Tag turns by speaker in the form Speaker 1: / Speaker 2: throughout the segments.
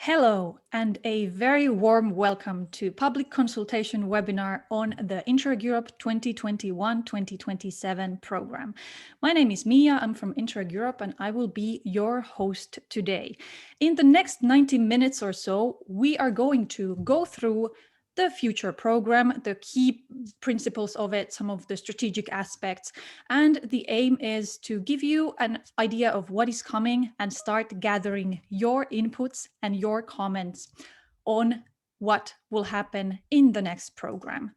Speaker 1: Hello, and a very warm welcome to public consultation webinar on the Interreg Europe 2021-2027 program. My name is Miia, I'm from Interreg Europe, and I will be your host today. In the next 90 minutes or so, we are going to go through the future program, the key principles of it, some of the strategic aspects, and the aim is to give you an idea of what is coming and start gathering your inputs and your comments on what will happen in the next program.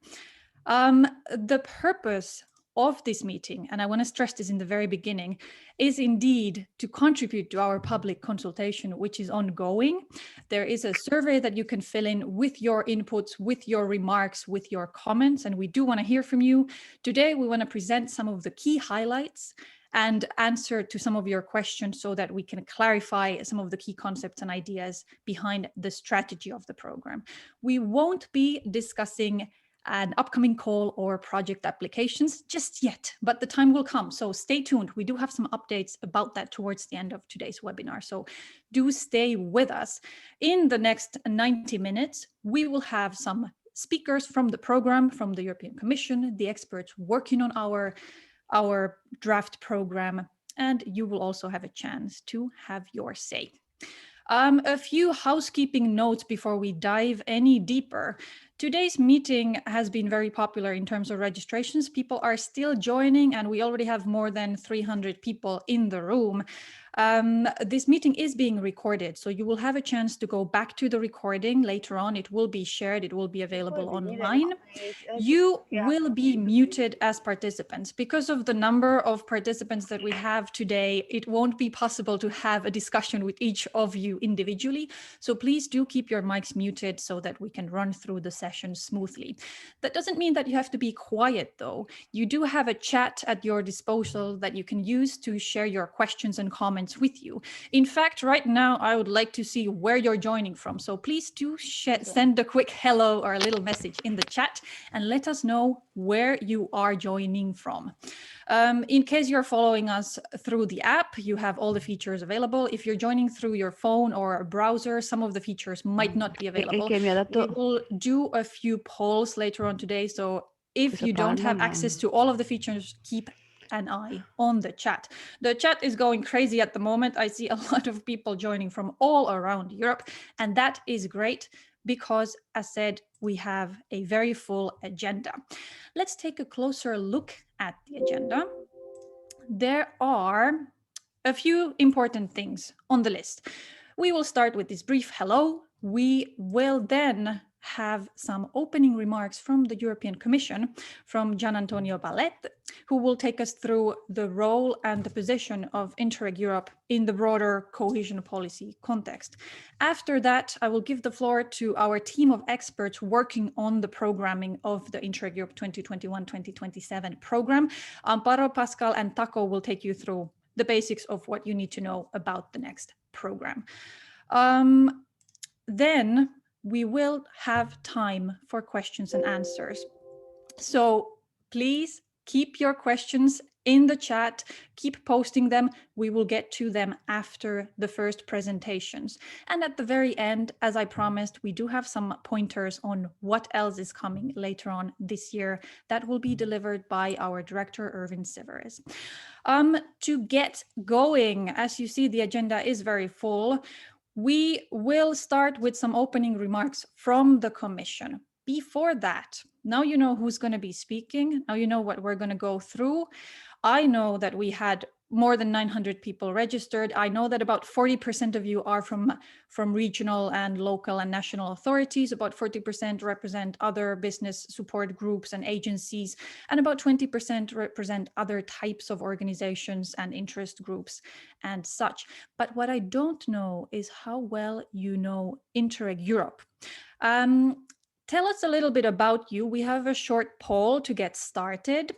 Speaker 1: The purpose of this meeting, and I want to stress this in the very beginning, is indeed to contribute to our public consultation, which is ongoing. There is a survey that you can fill in with your inputs, with your remarks, with your comments, and we do want to hear from you. Today, we want to present some of the key highlights and answer to some of your questions so that we can clarify some of the key concepts and ideas behind the strategy of the program. We won't be discussing an upcoming call or project applications just yet, but the time will come. So stay tuned. We do have some updates about that towards the end of today's webinar. So do stay with us. In the next 90 minutes, we will have some speakers from the program, from the European Commission, the experts working on our draft program, and you will also have a chance to have your say. A few housekeeping notes before we dive any deeper. Today's meeting has been very popular in terms of registrations. People are still joining, and we already have more than 300 people in the room. This meeting is being recorded, so you will have a chance to go back to the recording later on. It will be shared, it will be available online. You will be muted as participants. Because of the number of participants that we have today, it won't be possible to have a discussion with each of you individually. So please do keep your mics muted so that we can run through the session smoothly. That doesn't mean that you have to be quiet though. You do have a chat at your disposal that you can use to share your questions and comments with you. In fact, right now, I would like to see where you're joining from. So please do send a quick hello or a little message in the chat and let us know where you are joining from. In case you're following us through the app, you have all the features available. If you're joining through your phone or a browser, some of the features might not be available. We will do a few polls later on today. So if you don't have access to all of the features, keep an eye on the chat. The chat is going crazy at the moment. I see a lot of people joining from all around Europe, and that is great because, as said, we have a very full agenda. Let's take a closer look at the agenda. There are a few important things on the list. We will start with this brief hello. We will then have some opening remarks from the European Commission, from Giannantonio Ballette, who will take us through the role and the position of Interreg Europe in the broader cohesion policy context. After that, I will give the floor to our team of experts working on the programming of the Interreg Europe 2021-2027 program. Amparo, Pascal, and Tako will take you through the basics of what you need to know about the next program. Then we will have time for questions and answers. So please keep your questions in the chat, keep posting them. We will get to them after the first presentations. And at the very end, as I promised, we do have some pointers on what else is coming later on this year that will be delivered by our director, Erwin Siweris. To get going, as you see, the agenda is very full. We will start with some opening remarks from the Commission. Before that, now you know who's going to be speaking. Now you know what we're going to go through. I know that we had more than 900 people registered. I know that about 40% of you are from regional and local and national authorities. About 40% represent other business support groups and agencies, and about 20% represent other types of organizations and interest groups and such. But what I don't know is how well you know Interreg Europe. Tell us a little bit about you. We have a short poll to get started,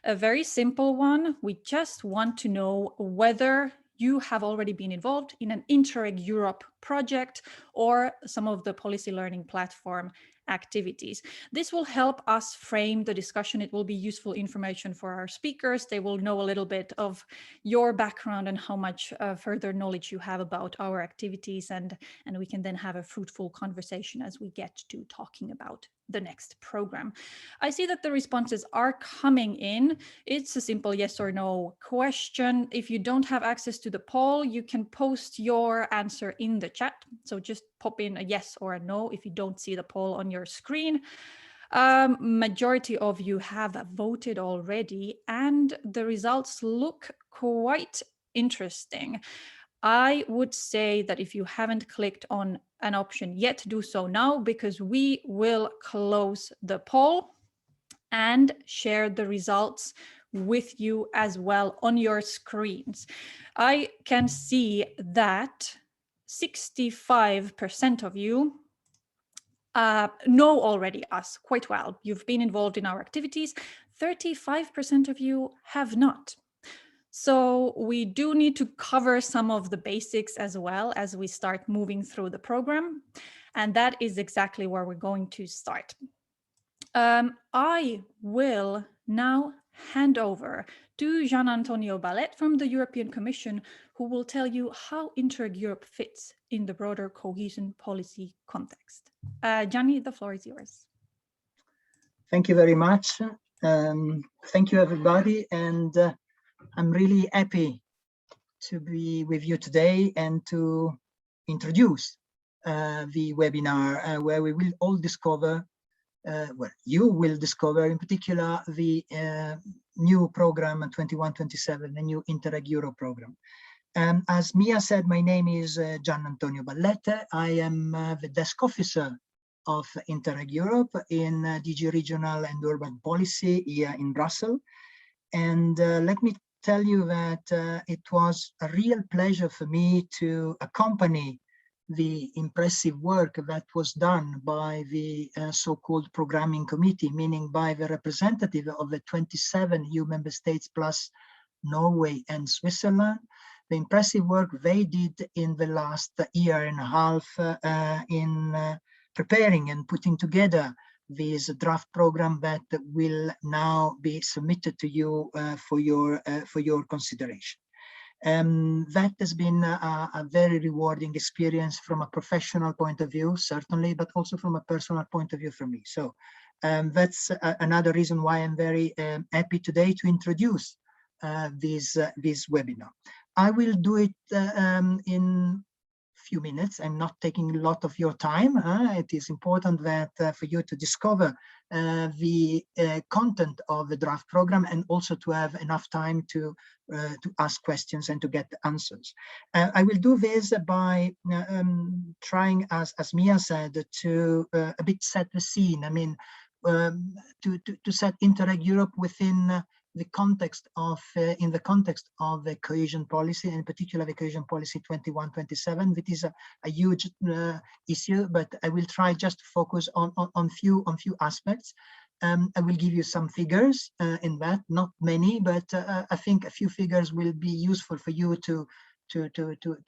Speaker 1: a very simple one. We just want to know whether you have already been involved in an Interreg Europe project or some of the policy learning platform activities. This will help us frame the discussion. It will be useful information for our speakers. They will know a little bit of your background and how much further knowledge you have about our activities, and we can then have a fruitful conversation as we get to talking about the next program. I see that the responses are coming in. It's a simple yes or no question. If you don't have access to the poll, you can post your answer in the chat. So just pop in a yes or a no if you don't see the poll on your screen. Majority of you have voted already, and the results look quite interesting. I would say that if you haven't clicked on an option yet, do so now, because we will close the poll and share the results with you as well on your screens. I can see that 65% of you know already us quite well. You've been involved in our activities. 35% of you have not. So we do need to cover some of the basics as well as we start moving through the program. And that is exactly where we're going to start. I will now hand over to Giannantonio Ballette from the European Commission, who will tell you how Interreg Europe fits in the broader cohesion policy context. Gianni, the floor is yours.
Speaker 2: Thank you very much. Thank you, everybody. And I'm really happy to be with you today and to introduce the webinar where we will all discover, well, you will discover in particular the new program 21-27, the new Interreg Europe program. As Miia said, my name is Giannantonio Ballette. I am the desk officer of Interreg Europe in DG Regional and Urban Policy here in Brussels. And let me tell you that it was a real pleasure for me to accompany the impressive work that was done by the so-called programming committee, meaning by the representative of the 27 EU member states plus Norway and Switzerland. The impressive work they did in the last year and a half in preparing and putting together this draft program that will now be submitted to you for your consideration. That has been a very rewarding experience from a professional point of view, certainly, but also from a personal point of view for me. So that's another reason why I'm very happy today to introduce this webinar. I will do it in few minutes. I'm not taking a lot of your time. It is important that for you to discover the content of the draft program and also to have enough time to ask questions and to get answers. I will do this by trying, as Miia said, to a bit set the scene. I mean, to set Interreg Europe within the context of, in the context of the cohesion policy, and in particular the cohesion policy 21-27, which is a huge issue, but I will try just to focus on few aspects. I will give you some figures in that, not many, but I think a few figures will be useful for you to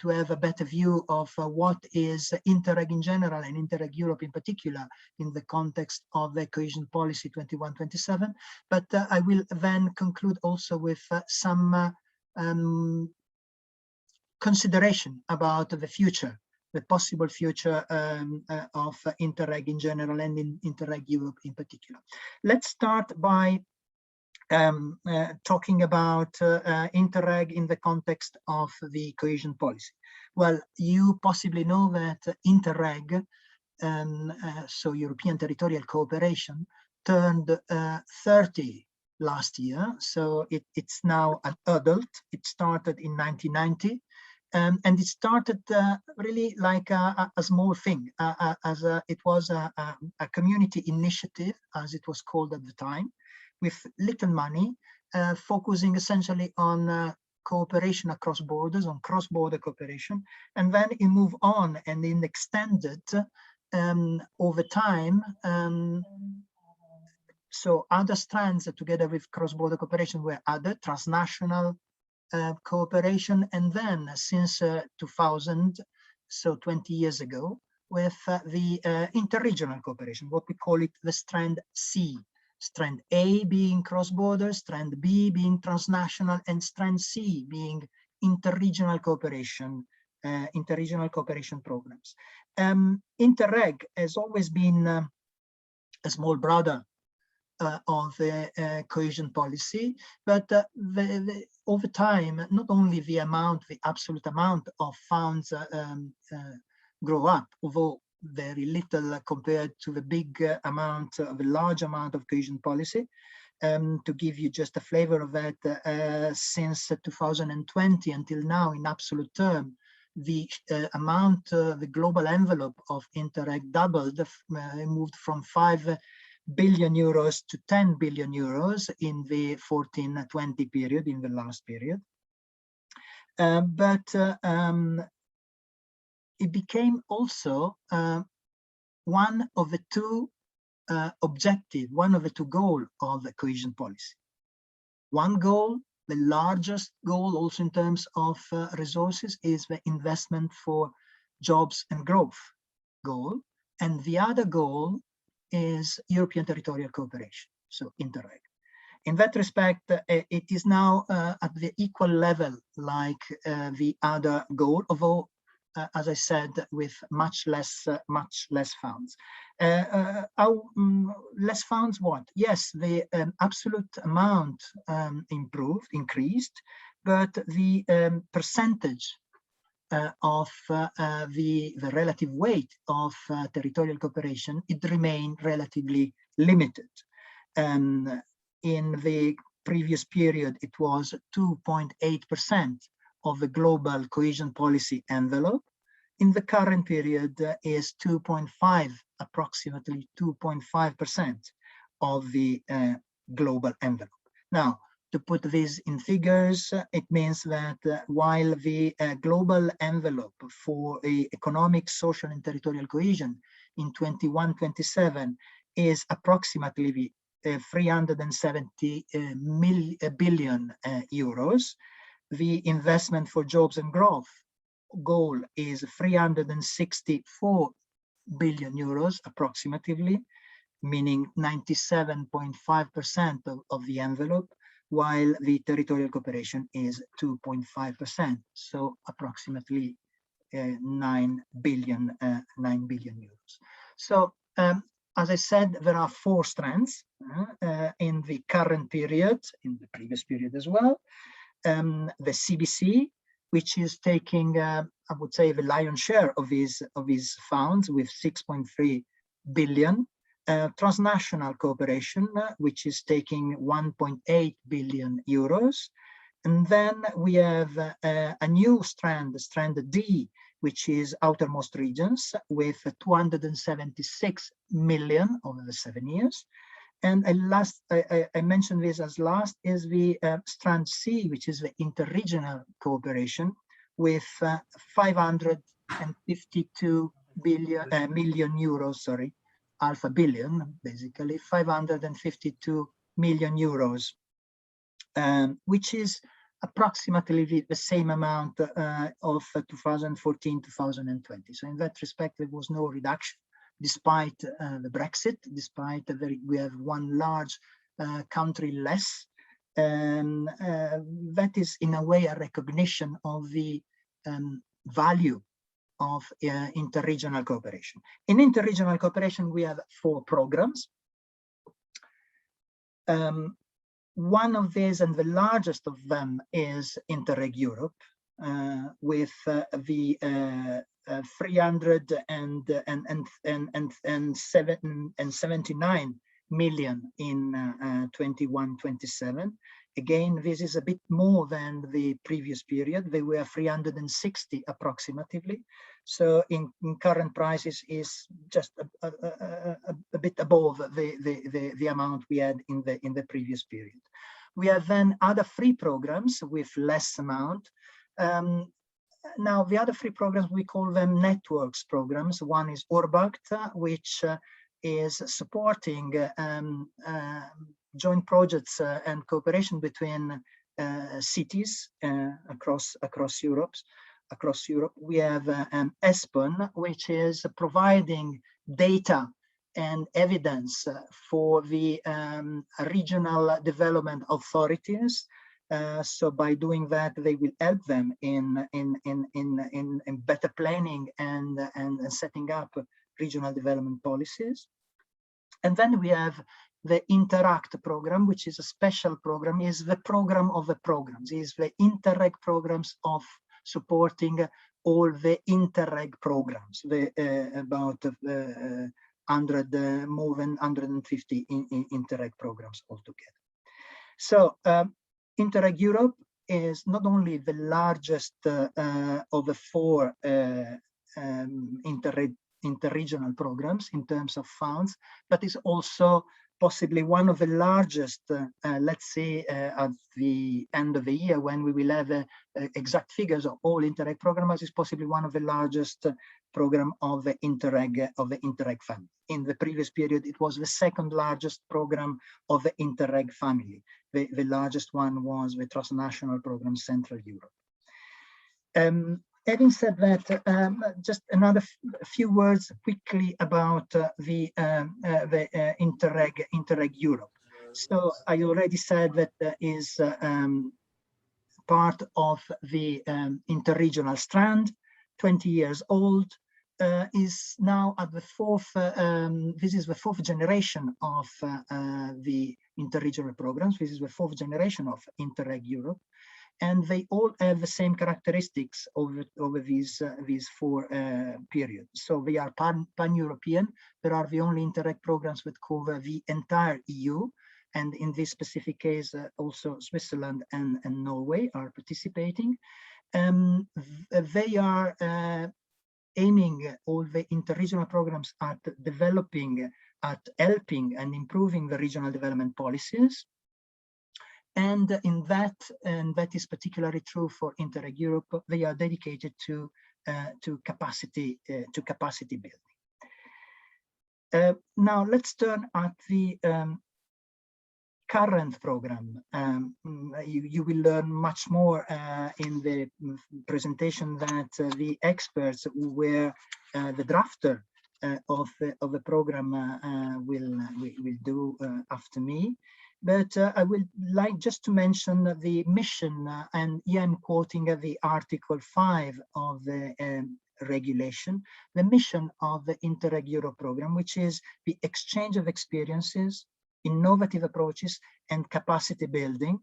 Speaker 2: have a better view of what is Interreg in general and Interreg Europe in particular in the context of the cohesion policy 21-27. But I will then conclude also with some consideration about the future, the possible future of Interreg in general and in Interreg Europe in particular. Let's start by talking about Interreg in the context of the cohesion policy. Well, you possibly know that Interreg, so European Territorial Cooperation, turned 30 last year, so it's now an adult. It started in 1990, and it started really like a small thing, it was a community initiative, as it was called at the time, with little money, focusing essentially on cooperation across borders, on cross-border cooperation, and then it moved on and it extended over time. So other strands together with cross-border cooperation were other transnational cooperation, and then since 2000, so 20 years ago, with the interregional cooperation, what we call it the strand C. Strand A being cross-border, strand B being transnational, and strand C being interregional cooperation programs. Interreg has always been a small brother of the cohesion policy, but over time, not only the absolute amount of funds grow up, although very little compared to the large amount of cohesion policy. To give you just a flavor of that, since 2020 until now, in absolute term, the global envelope of Interreg doubled, moved from 5 billion euros to 10 billion euros in the 14-20 period, in the last period. It became also one of the two objectives, one of the two goals of the cohesion policy. One goal, the largest goal also in terms of resources, is the investment for jobs and growth goal. And the other goal is European territorial cooperation, so Interreg. In that respect, it is now at the equal level like the other goal, although as I said, with much less funds. Less funds what? Yes, the absolute amount increased, but the percentage of the relative weight of territorial cooperation, it remained relatively limited. In the previous period, it was 2.8% of the global cohesion policy envelope. In the current period is approximately 2.5% of the global envelope. Now, to put this in figures, it means that while the global envelope for economic, social, and territorial cohesion in 21-27 is approximately 370 billion euros, the investment for jobs and growth goal is 364 billion euros approximately, meaning 97.5% of the envelope, while the territorial cooperation is 2.5%, so approximately 9 billion euros. So as I said, there are 4 strands in the current period, in the previous period as well. The CBC, which is taking, I would say, the lion's share of these funds with 6.3 billion. Transnational cooperation, which is taking 1.8 billion euros. And then we have a new strand, strand D, which is outermost regions, with 276 million over the 7 years. And I mentioned this as last, is the strand C, which is the interregional cooperation, with 552 million euros, sorry, half a billion, basically 552 million euros, which is approximately the same amount of 2014-2020. So in that respect, there was no reduction, despite the Brexit, despite we have one large country less. That is in a way a recognition of the value of interregional cooperation. In interregional cooperation, we have 4 programs. One of these, and the largest of them, is Interreg Europe, with the 379 million in 21-27. Again, this is a bit more than the previous period. They were 360 approximately. So in current prices is just a bit above the amount we had in the previous period. We have then other 3 programs with less amount. Now, the other 3 programs, we call them networks programs. One is Urbact, which is supporting joint projects and cooperation between cities across Europe. across Europe. We have ESPON, which is providing data and evidence for the regional development authorities. So by doing that, they will help them in better planning and setting up regional development policies. And then we have the Interact program, which is a special program, is the program of the programs, is the Interreg programs of supporting all the Interreg programs, the about 100, more than 150 Interreg programs altogether. So Interreg Europe is not only the largest of the 4 interregional programs in terms of funds, but is also possibly one of the largest, let's say, at the end of the year, when we will have exact figures of all Interreg programs, is possibly one of the largest program of the Interreg family. In the previous period, it was the 2nd largest program of the Interreg family. The largest one was the transnational program Central Europe. Having said that, just another few words quickly about the Interreg Europe. So I already said that is part of the interregional strand, 20 years old, is now at the 4th, this is the 4th generation of the interregional programs. This is the 4th generation of Interreg Europe. And they all have the same characteristics over these 4 periods. So they are pan-European. There are the only Interreg programs that cover the entire EU. And in this specific case, also Switzerland and Norway are participating. They are aiming all the interregional programs at developing, at helping and improving the regional development policies. And that is particularly true for Interreg Europe. They are dedicated to capacity building. Now let's turn at the current program. You will learn much more in the presentation that the experts who were the drafter of the program will do after me. But I would like just to mention the mission, and here I'm quoting the Article 5 of the regulation, the mission of the Interreg Europe program, which is the exchange of experiences, innovative approaches, and capacity building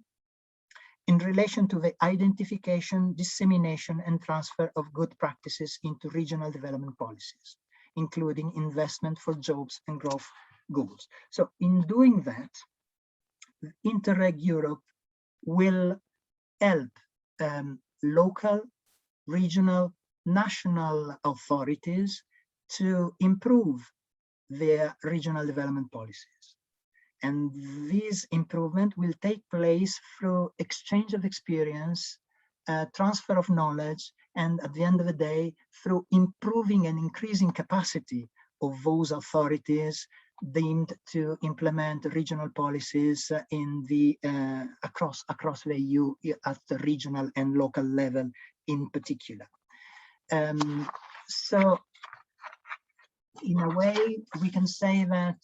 Speaker 2: in relation to the identification, dissemination, and transfer of good practices into regional development policies, including investment for jobs and growth goals. So in doing that, Interreg Europe will help local, regional, national authorities to improve their regional development policies. And this improvement will take place through exchange of experience, transfer of knowledge, and at the end of the day, through improving and increasing capacity of those authorities deemed to implement regional policies in the across the EU at the regional and local level in particular. So in a way, we can say that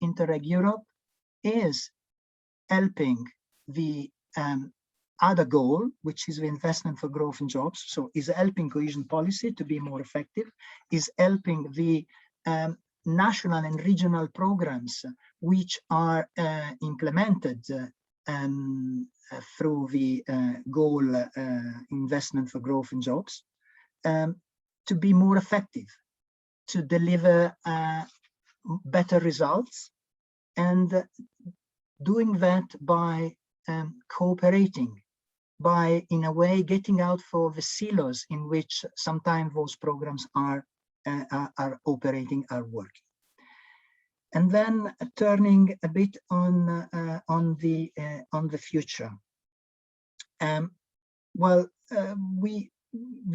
Speaker 2: Interreg Europe is helping the other goal, which is the investment for growth and jobs. So is helping cohesion policy to be more effective, is helping the national and regional programs which are implemented through the goal investment for growth and jobs to be more effective, to deliver better results, and doing that by cooperating, by in a way getting out for the silos in which sometimes those programs are operating, are working. And then turning a bit on the future. We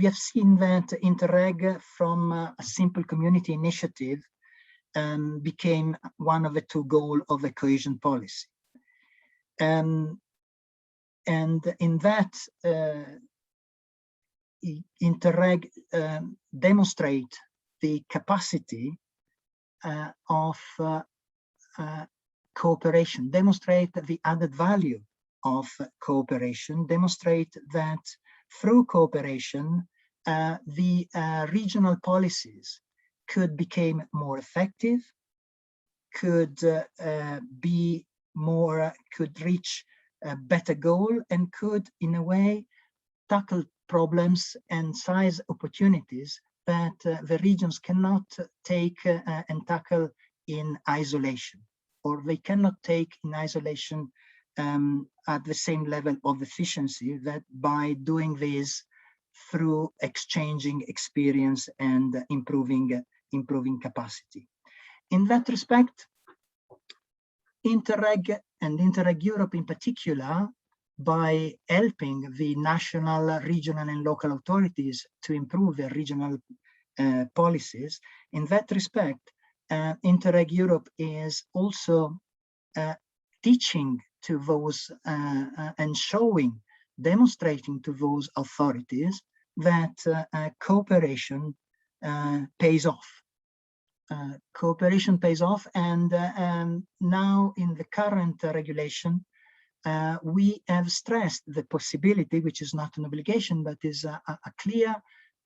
Speaker 2: have seen that Interreg from a simple community initiative became one of the 2 goals of the cohesion policy. And in that Interreg demonstrate the capacity of cooperation, demonstrate the added value of cooperation, demonstrate that through cooperation, the regional policies could become more effective, could could reach a better goal, and could, in a way, tackle problems and size opportunities that the regions cannot take and tackle in isolation, or they cannot take in isolation at the same level of efficiency that by doing this through exchanging experience and improving capacity. In that respect, Interreg and Interreg Europe in particular, by helping the national, regional and local authorities to improve their regional policies, in that respect, Interreg Europe is also teaching to those and demonstrating to those authorities that cooperation pays off. Cooperation pays off, and now in the current regulation, we have stressed the possibility, which is not an obligation, but is a clear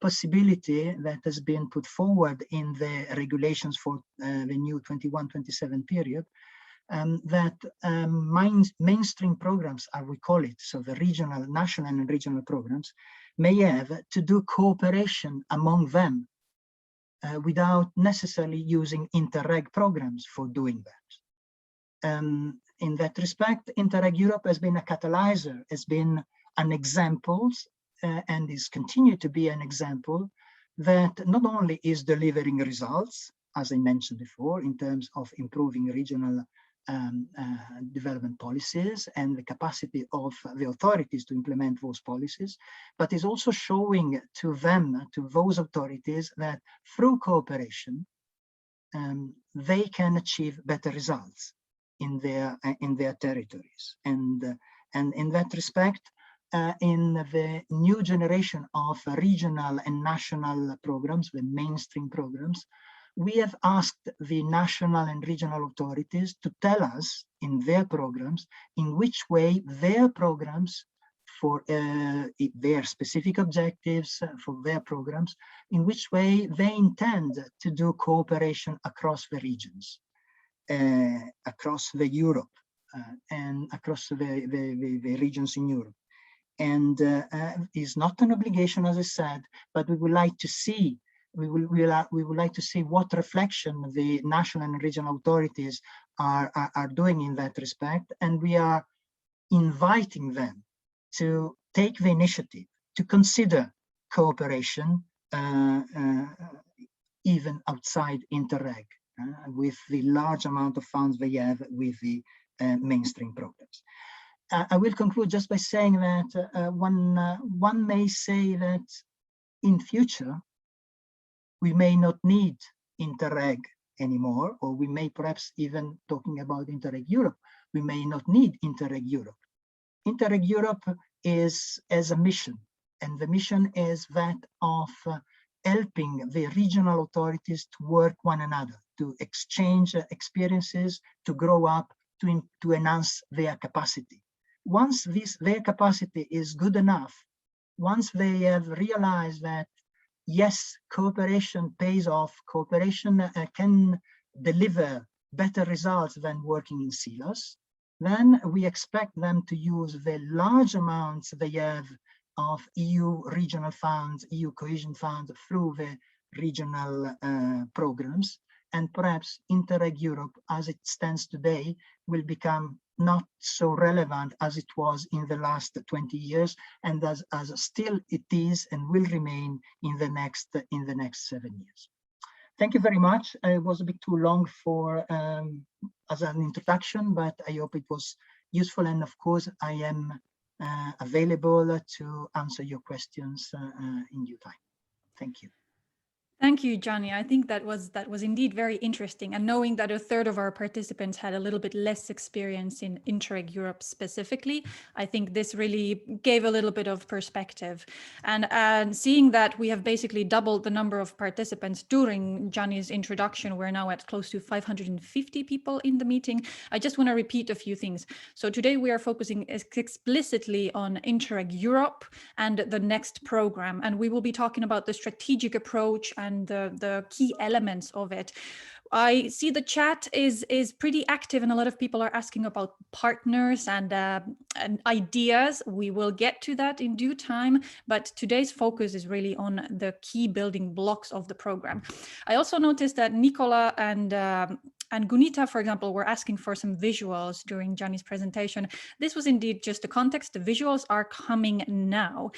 Speaker 2: possibility that has been put forward in the regulations for the new 21-27 period, that mainstream programs, as we call it, so the regional, national and regional programs, may have to do cooperation among them without necessarily using Interreg programs for doing that. In that respect, Interreg Europe has been a catalyzer, has been an example, and is continued to be an example that not only is delivering results, as I mentioned before, in terms of improving regional development policies and the capacity of the authorities to implement those policies, but is also showing to them, to those authorities, that through cooperation, they can achieve better results in their territories. And in that respect, in the new generation of regional and national programs, the mainstream programs, we have asked the national and regional authorities to tell us in their programs in which way their programs for their specific objectives for their programs, in which way they intend to do cooperation across the regions, across the Europe and across the regions in Europe. And is not an obligation, as I said, but we would like to see we would like to see what reflection the national and regional authorities are doing in that respect, and we are inviting them to take the initiative to consider cooperation even outside Interreg with the large amount of funds they have with the mainstream programs. I will conclude just by saying that one may say that in future we may not need Interreg anymore, or we may perhaps even talking about Interreg Europe, we may not need Interreg Europe. Interreg Europe is as a mission, and the mission is that of helping the regional authorities to work one another, to exchange experiences, to grow up, to enhance their capacity. Once their capacity is good enough, once they have realized that yes, cooperation pays off, cooperation can deliver better results than working in silos, then we expect them to use the large amounts they have of EU regional funds, EU cohesion funds through the regional programs, and perhaps Interreg Europe, as it stands today, will become not so relevant as it was in the last 20 years, and as still it is and will remain in the next 7 years. Thank you very much. It was a bit too long for as an introduction, but I hope it was useful, and of course I am available to answer your questions in due time. Thank you.
Speaker 1: Thank you, Gianni. I think that was indeed very interesting. And knowing that a third of our participants had a little bit less experience in Interreg Europe specifically, I think this really gave a little bit of perspective. And seeing that we have basically doubled the number of participants during Gianni's introduction, we're now at close to 550 people in the meeting. I just want to repeat a few things. So today we are focusing explicitly on Interreg Europe and the next program. And we will be talking about the strategic approach and the key elements of it. I see the chat is pretty active, and a lot of people are asking about partners and ideas. We will get to that in due time, but today's focus is really on the key building blocks of the program. I also noticed that Nicola and Gunita, for example, were asking for some visuals during Gianni's presentation. This was indeed just the context. The visuals are coming now,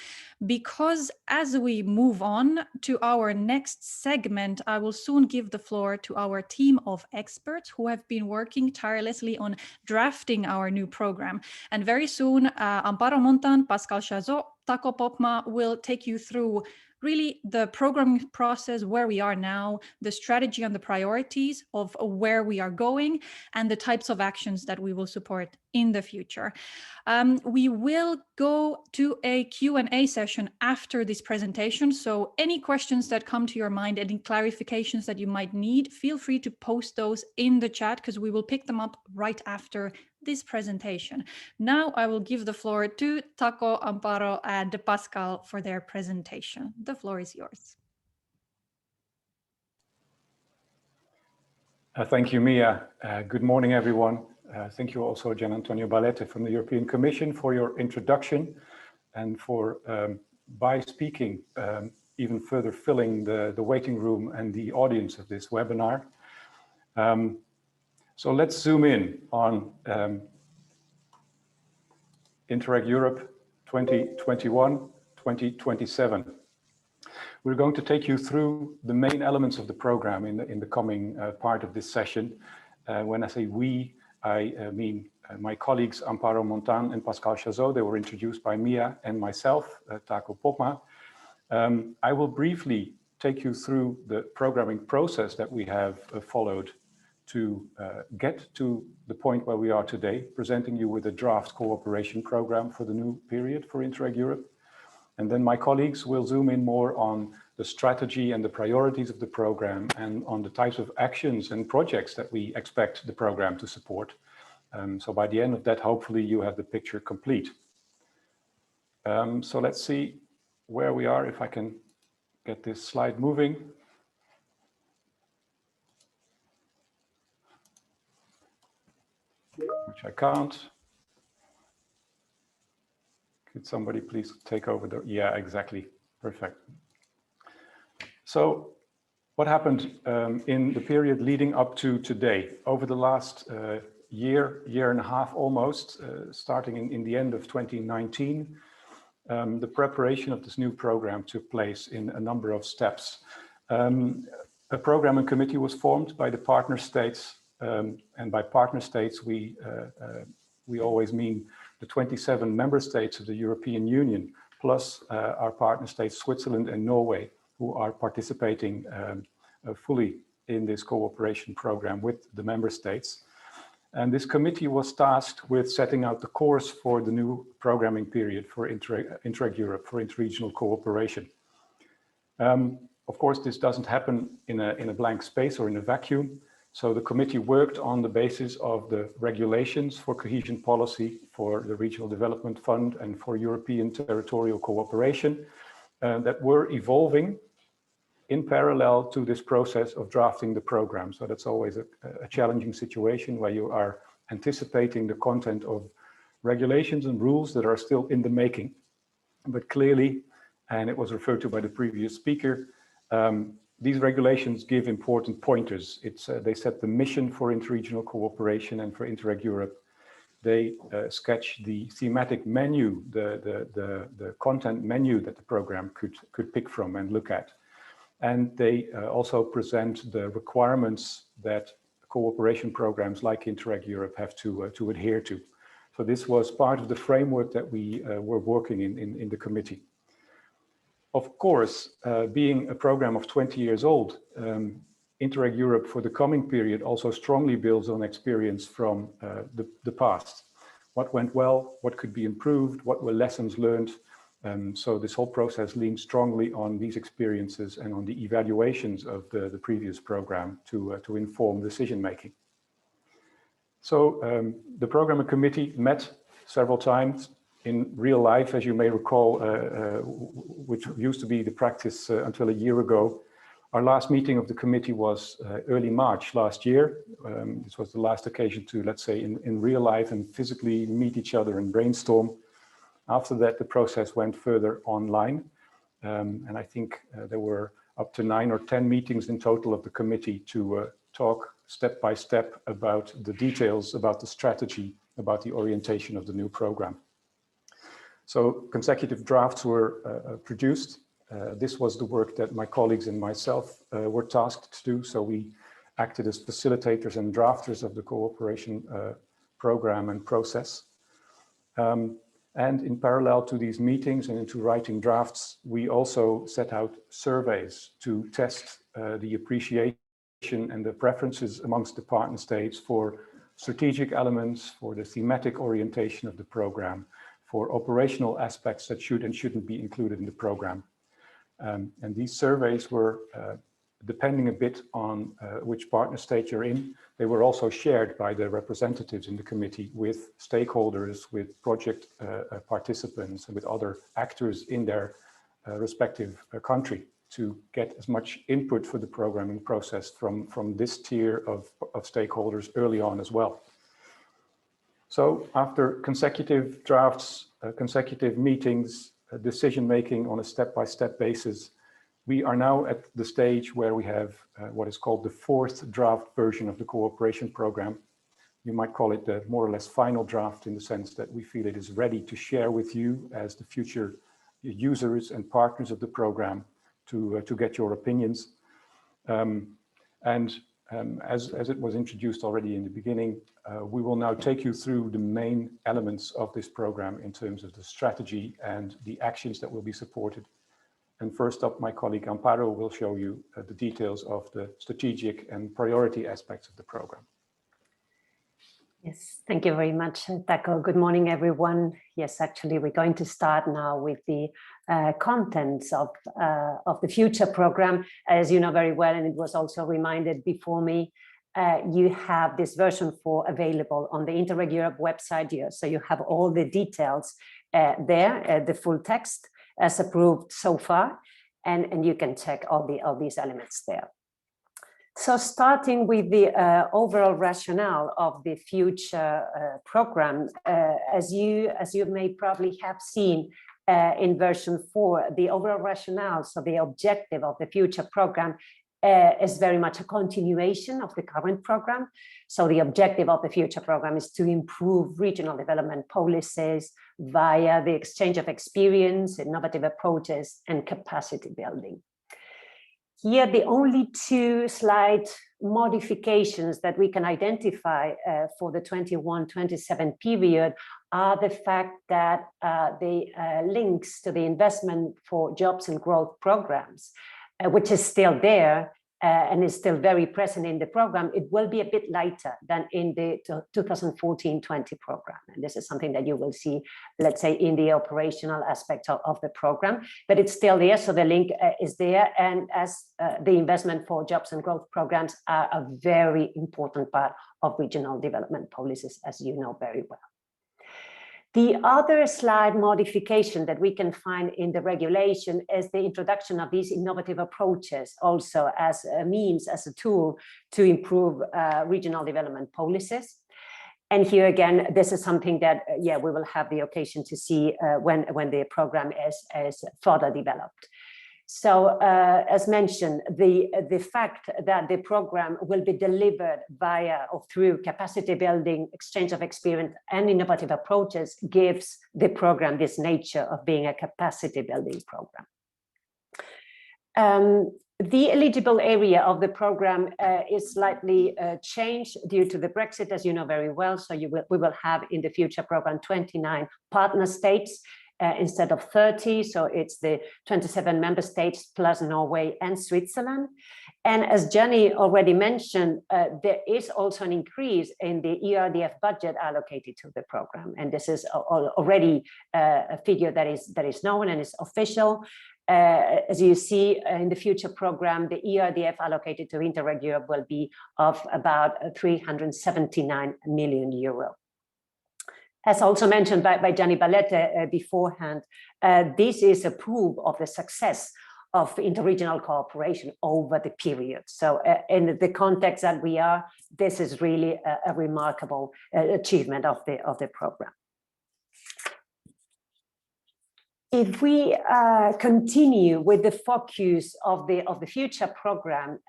Speaker 1: because as we move on to our next segment, I will soon give the floor to our team of experts who have been working tirelessly on drafting our new program. And very soon, Amparo Montan, Pascal Chazaud, Tako Popma will take you through really the programming process, where we are now, the strategy and the priorities of where we are going, and the types of actions that we will support in the future. We will go to a Q&A session after this presentation. So any questions that come to your mind, any clarifications that you might need, feel free to post those in the chat, because we will pick them up right after this presentation. Now I will give the floor to Tako, Amparo, and Pascal for their presentation. The floor is yours.
Speaker 3: Thank you, Miia. Good morning, everyone. Thank you also, Giannantonio Ballette from the European Commission, for your introduction and for, by speaking, even further filling the waiting room and the audience of this webinar. So let's zoom in on Interreg Europe 2021-2027. We're going to take you through the main elements of the program in the coming part of this session. When I say we, I mean my colleagues Amparo Montan and Pascal Chazaud. They were introduced by Miia and myself, Tako Popma. I will briefly take you through the programming process that we have followed to get to the point where we are today, presenting you with a draft cooperation program for the new period for Interreg Europe. And then my colleagues will zoom in more on the strategy and the priorities of the program, and on the types of actions and projects that we expect the program to support. So by the end of that, hopefully you have the picture complete. So let's see where we are, if I can get this slide moving. Which I can't. Could somebody please take over the, yeah, exactly, perfect. So what happened in the period leading up to today? Over the last year and a half almost, starting in the end of 2019, the preparation of this new program took place in a number of steps. A programming committee was formed by the partner states, and by partner states we always mean the 27 member states of the European Union, plus our partner states Switzerland and Norway, who are participating fully in this cooperation program with the member states. And this committee was tasked with setting out the course for the new programming period for Interreg Europe, for interregional cooperation. Of course, this doesn't happen in a blank space or in a vacuum. So the committee worked on the basis of the regulations for cohesion policy, for the Regional Development Fund, and for European territorial cooperation that were evolving in parallel to this process of drafting the program. So that's always a challenging situation, where you are anticipating the content of regulations and rules that are still in the making. But clearly, and it was referred to by the previous speaker, these regulations give important pointers. They set the mission for interregional cooperation and for Interreg Europe. They sketch the thematic menu, the content menu that the program could pick from and look at. And they also present the requirements that cooperation programs like Interreg Europe have to adhere to. So this was part of the framework that we were working in the committee. Of course, being a program of 20 years old, Interreg Europe for the coming period also strongly builds on experience from the past. What went well, what could be improved, what were lessons learned. So this whole process leans strongly on these experiences and on the evaluations of the previous program to inform decision making. So the program committee met several times in real life, as you may recall, which used to be the practice until a year ago. Our last meeting of the committee was early March last year. This was the last occasion to, let's say, in real life and physically meet each other and brainstorm. After that, the process went further online. And I think there were up to 9 or 10 meetings in total of the committee to talk step by step about the details, about the strategy, about the orientation of the new program. So consecutive drafts were produced. This was the work that my colleagues and myself were tasked to do. So we acted as facilitators and drafters of the cooperation program and process. And in parallel to these meetings and into writing drafts, we also set out surveys to test the appreciation and the preferences amongst the partner states for strategic elements, for the thematic orientation of the program, for operational aspects that should and shouldn't be included in the program. And these surveys were, depending a bit on which partner state you're in, they were also shared by the representatives in the committee with stakeholders, with project participants, and with other actors in their respective country to get as much input for the programming process from this tier of stakeholders early on as well. So after consecutive drafts, consecutive meetings, decision-making on a step-by-step basis, we are now at the stage where we have what is called the 4th draft version of the cooperation program. You might call it the more or less final draft in the sense that we feel it is ready to share with you as the future users and partners of the program to get your opinions. As it was introduced already in the beginning, we will now take you through the main elements of this program in terms of the strategy and the actions that will be supported. And first up, my colleague Amparo will show you the details of the strategic and priority aspects of the program.
Speaker 4: Yes, thank you very much, Tako. Good morning, everyone. Yes, actually, we're going to start now with the contents of the future program. As you know very well, and it was also reminded before me, you have this version 4 available on the Interreg Europe website here. So you have all the details there, the full text as approved so far, and you can check all these elements there. So starting with the overall rationale of the future program, as you may probably have seen in version 4, the overall rationale, so the objective of the future program is very much a continuation of the current program. So the objective of the future program is to improve regional development policies via the exchange of experience, innovative approaches, and capacity building. Here, the only 2 slight modifications that we can identify for the 21-27 period are the fact that the links to the investment for jobs and growth programs, which is still there and is still very present in the program, it will be a bit lighter than in the 2014-20 program. And this is something that you will see, let's say, in the operational aspect of the program, but it's still there. So the link is there. And as the investment for jobs and growth programs are a very important part of regional development policies, as you know very well. The other slight modification that we can find in the regulation is the introduction of these innovative approaches also as a means, as a tool to improve regional development policies. And here again, this is something that, we will have the occasion to see when the program is further developed. So as mentioned, the fact that the program will be delivered via or through capacity building, exchange of experience, and innovative approaches gives the program this nature of being a capacity building program. The eligible area of the program is slightly changed due to the Brexit, as you know very well. So we will have in the future program 29 partner states. instead of 30. So it's the 27 member states plus Norway and Switzerland. And as Gianni already mentioned, there is also an increase in the ERDF budget allocated to the program. And this is already a figure that is known and is official. As you see in the future program, the ERDF allocated to Interreg Europe will be of about 379 million euro. As also mentioned by Gianni Ballette beforehand, this is a proof of the success of interregional cooperation over the period. So in the context that we are, this is really a remarkable achievement of the program. If we continue with the focus of the future program,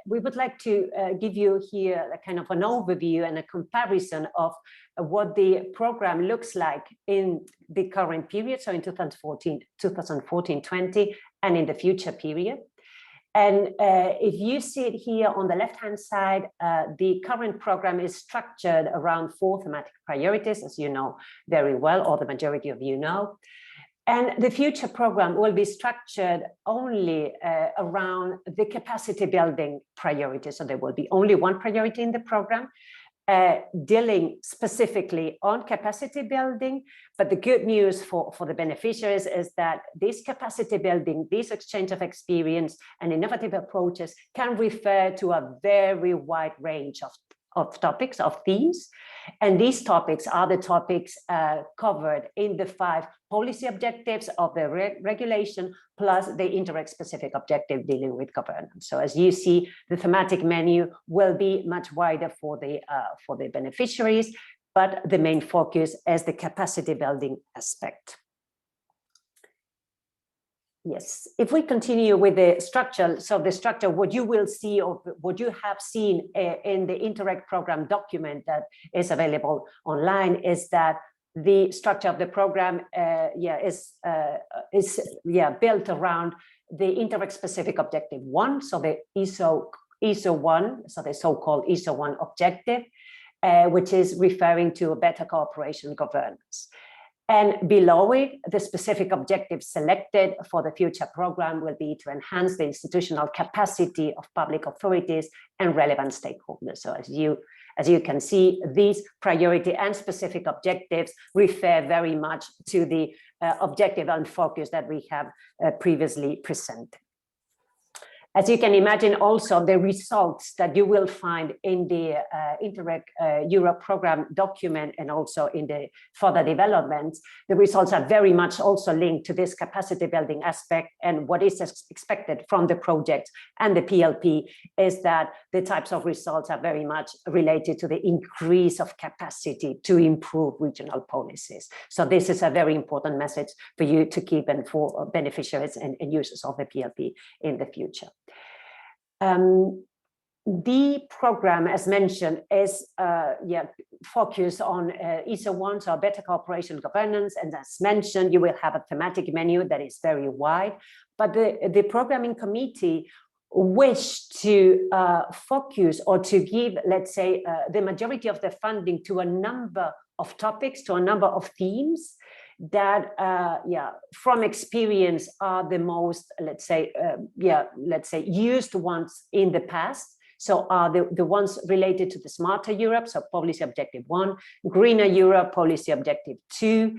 Speaker 4: we would like to give you here a kind of an overview and a comparison of what the program looks like in the current period, so in 2014-20, and in the future period. And if you see it here on the left-hand side, the current program is structured around 4 thematic priorities, as you know very well, or the majority of you know. And the future program will be structured only around the capacity building priority. So there will be only one priority in the program, dealing specifically on capacity building. But the good news for the beneficiaries is that this capacity building, this exchange of experience and innovative approaches can refer to a very wide range of topics, of themes. And these topics are the topics covered in the 5 policy objectives of the regulation, plus the Interreg specific objective dealing with governance. So as you see, the thematic menu will be much wider for the beneficiaries, but the main focus is the capacity building aspect. Yes, if we continue with the structure, so the structure, what you will see or what you have seen in the Interreg program document that is available online is that the structure of the program is built around the Interreg specific objective 1, so the ISO 1, so the so-called ISO 1 objective, which is referring to a better cooperation governance. And below it, the specific objectives selected for the future program will be to enhance the institutional capacity of public authorities and relevant stakeholders. So as you can see, these priority and specific objectives refer very much to the objective and focus that we have previously presented. As you can imagine, also the results that you will find in the Interreg Europe program document and also in the further developments, the results are very much also linked to this capacity building aspect. And what is expected from the project and the PLP is that the types of results are very much related to the increase of capacity to improve regional policies. So this is a very important message for you to keep and for beneficiaries and users of the PLP in the future. The program, as mentioned, is focused on ISO 1, so better cooperation governance. And as mentioned, you will have a thematic menu that is very wide. But the programming committee wished to focus or to give, let's say, the majority of the funding to a number of topics, to a number of themes that from experience are the most, let's say used ones in the past. So are the ones related to the Smarter Europe, so policy objective 1, Greener Europe, policy objective 2,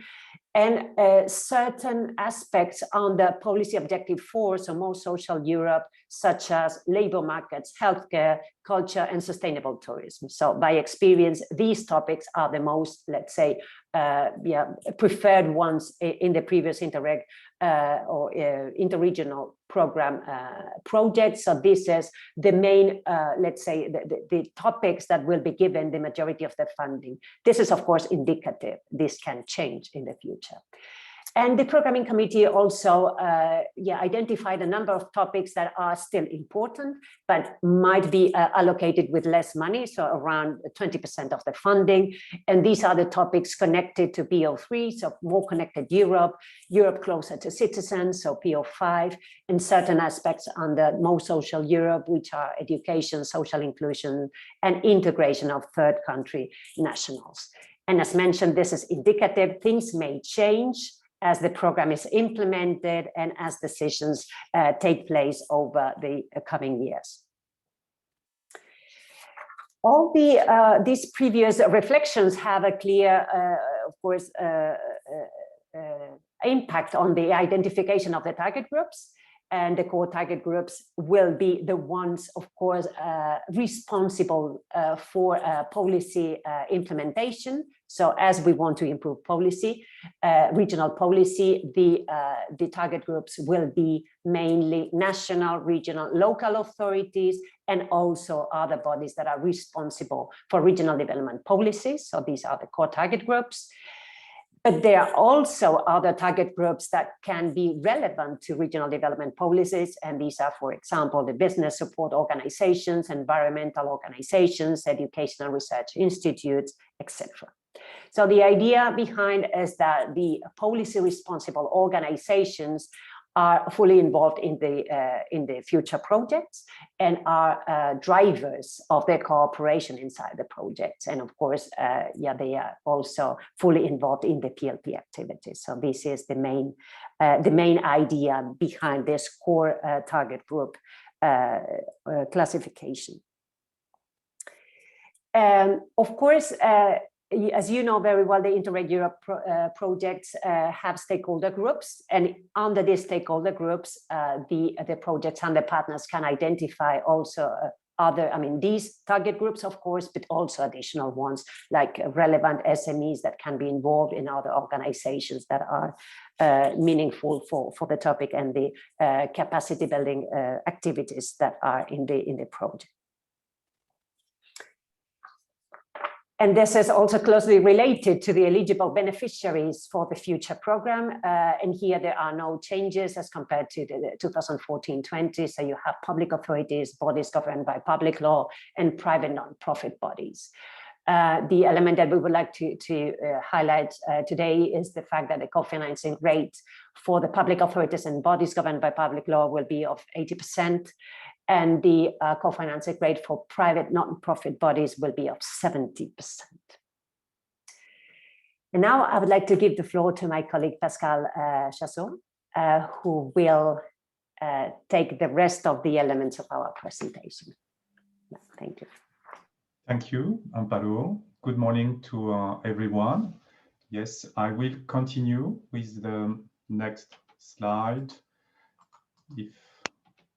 Speaker 4: and certain aspects on the policy objective 4, so more social Europe, such as labor markets, healthcare, culture, and sustainable tourism. So by experience, these topics are the most, let's say, preferred ones in the previous Interreg or interregional program projects. So this is the main, let's say, the topics that will be given the majority of the funding. This is, of course, indicative. This can change in the future. And the programming committee also identified a number of topics that are still important, but might be allocated with less money, so around 20% of the funding. And these are the topics connected to PO3, so more connected Europe, Europe closer to citizens, so PO5, and certain aspects on the more social Europe, which are education, social inclusion, and integration of third country nationals. And as mentioned, this is indicative. Things may change as the program is implemented and as decisions take place over the coming years. All these previous reflections have a clear, of course, impact on the identification of the target groups, and the core target groups will be the ones, of course, responsible for policy implementation. So as we want to improve policy, regional policy, the target groups will be mainly national, regional, local authorities, and also other bodies that are responsible for regional development policies. So these are the core target groups. But there are also other target groups that can be relevant to regional development policies. And these are, for example, the business support organizations, environmental organizations, educational research institutes, etc. So the idea behind is that the policy responsible organizations are fully involved in the future projects and are drivers of their cooperation inside the projects. And of course, they are also fully involved in the PLP activities. So this is the main idea behind this core target group classification. Of course, as you know very well, the Interreg Europe projects have stakeholder groups, and under these stakeholder groups, the projects and the partners can identify also these target groups, of course, but also additional ones like relevant SMEs that can be involved in other organizations that are meaningful for the topic, and the capacity building activities that are in the project. And this is also closely related to the eligible beneficiaries for the future program. And here there are no changes as compared to the 2014-20. So you have public authorities, bodies governed by public law, and private non-profit bodies. The element that we would like to highlight today is the fact that the co-financing rate for the public authorities and bodies governed by public law will be of 80%. And the co-financing rate for private non-profit bodies will be of 70%. And now I would like to give the floor to my colleague Pascal Chazaud, who will take the rest of the elements of our presentation. Thank you.
Speaker 5: Thank you, Amparo. Good morning to everyone. Yes, I will continue with the next slide. If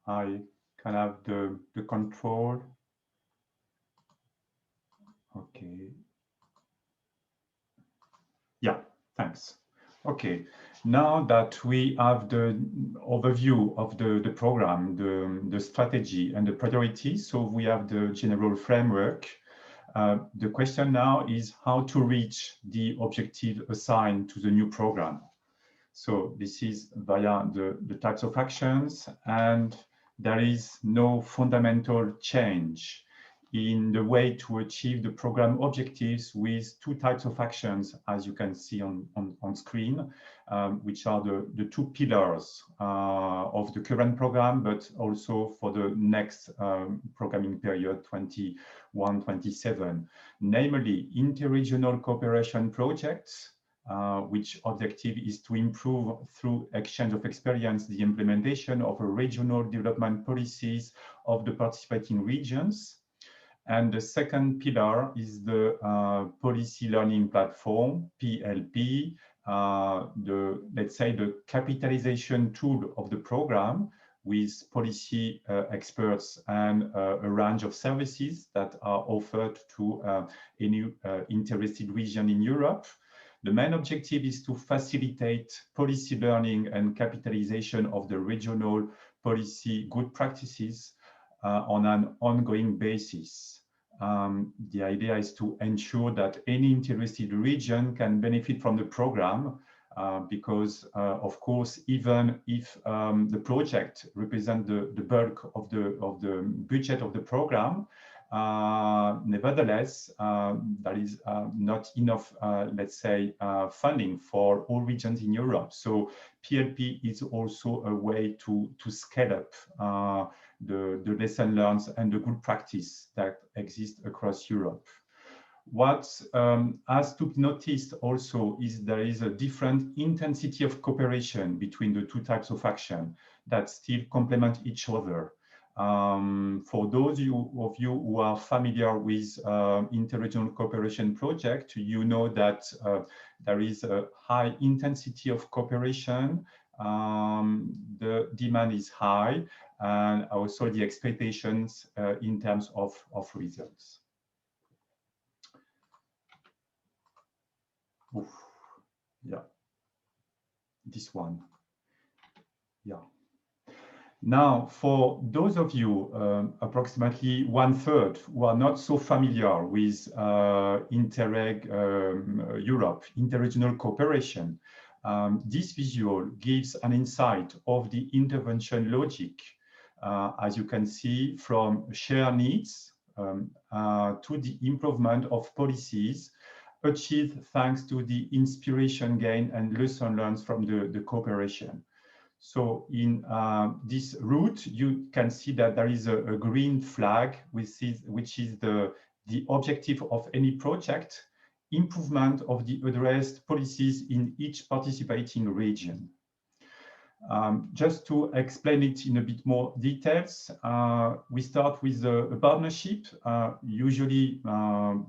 Speaker 5: I can have the control. Okay. Yeah, thanks. Okay, now that we have the overview of the program, the strategy and the priorities, so we have the general framework. The question now is how to reach the objective assigned to the new program. So this is via the types of actions, and there is no fundamental change in the way to achieve the program objectives, with two types of actions, as you can see on screen, which are the two pillars of the current program, but also for the next programming period 21-27, namely interregional cooperation projects, which objective is to improve through exchange of experience the implementation of regional development policies of the participating regions. And the second pillar is the policy learning platform, PLP, let's say the capitalization tool of the program, with policy experts and a range of services that are offered to any interested region in Europe. The main objective is to facilitate policy learning and capitalization of the regional policy good practices on an ongoing basis. The idea is to ensure that any interested region can benefit from the program, because, of course, even if the project represents the bulk of the budget of the program, nevertheless, there is not enough, let's say, funding for all regions in Europe. So PLP is also a way to scale up the lesson learned and the good practice that exist across Europe. What has to be noticed also is there is a different intensity of cooperation between the two types of action that still complement each other. For those of you who are familiar with interregional cooperation project, you know that there is a high intensity of cooperation. The demand is high, and also the expectations in terms of results. Oof. Yeah, this one. Yeah. Now, for those of you, approximately 1/3, who are not so familiar with Interreg Europe, interregional cooperation, this visual gives an insight of the intervention logic, as you can see, from shared needs to the improvement of policies achieved thanks to the inspiration gained and lesson learned from the cooperation. So in this route, you can see that there is a green flag, which is the objective of any project, improvement of the addressed policies in each participating region. Just to explain it in a bit more details, we start with a partnership, usually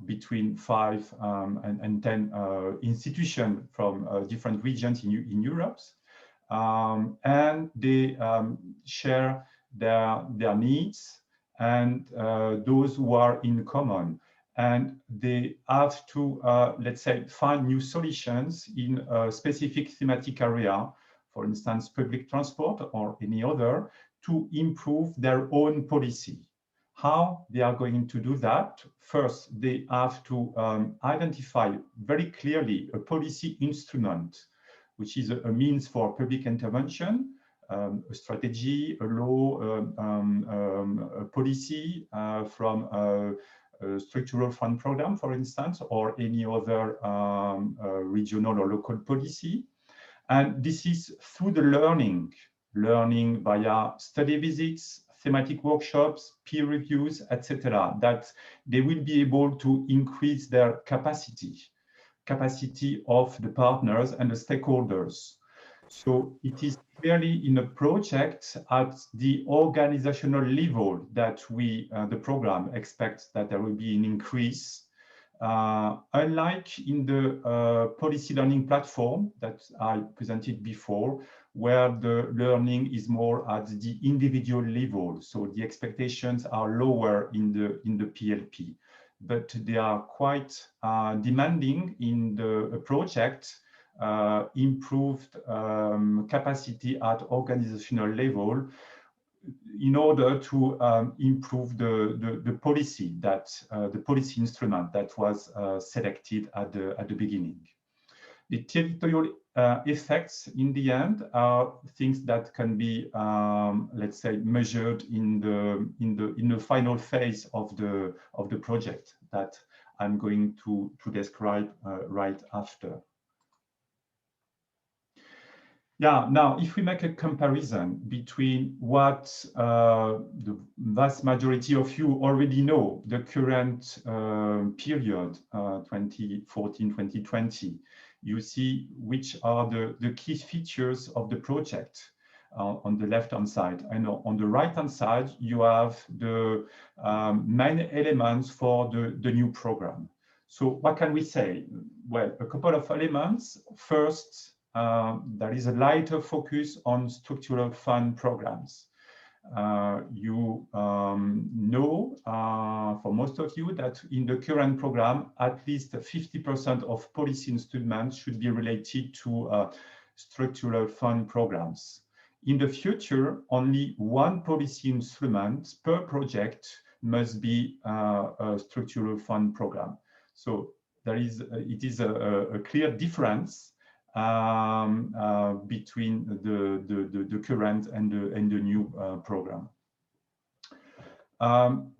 Speaker 5: between 5 and 10 institutions from different regions in Europe. And they share their needs and those who are in common. And they have to, let's say, find new solutions in a specific thematic area, for instance, public transport or any other, to improve their own policy. How they are going to do that? First, they have to identify very clearly a policy instrument, which is a means for public intervention, a strategy, a law, a policy from a structural fund program, for instance, or any other regional or local policy. And this is through the learning via study visits, thematic workshops, peer reviews, etc., that they will be able to increase their capacity of the partners and the stakeholders. So it is clearly in a project at the organizational level that the program expects that there will be an increase. Unlike in the policy learning platform that I presented before, where the learning is more at the individual level. So the expectations are lower in the PLP. But they are quite demanding in the project, improved capacity at organizational level in order to improve the policy the policy instrument that was selected at the beginning. The territorial effects in the end are things that can be, let's say, measured in the final phase of the project that I'm going to describe right after. Yeah, now if we make a comparison between what the vast majority of you already know, the current period, 2014-2020, you see which are the key features of the project on the left-hand side. And on the right-hand side, you have the main elements for the new program. So what can we say? Well, a couple of elements. First, there is a lighter focus on structural fund programs. You know, for most of you, that in the current program, at least 50% of policy instruments should be related to structural fund programs. In the future, only one policy instrument per project must be a structural fund program. So it is a clear difference between the current and the new program.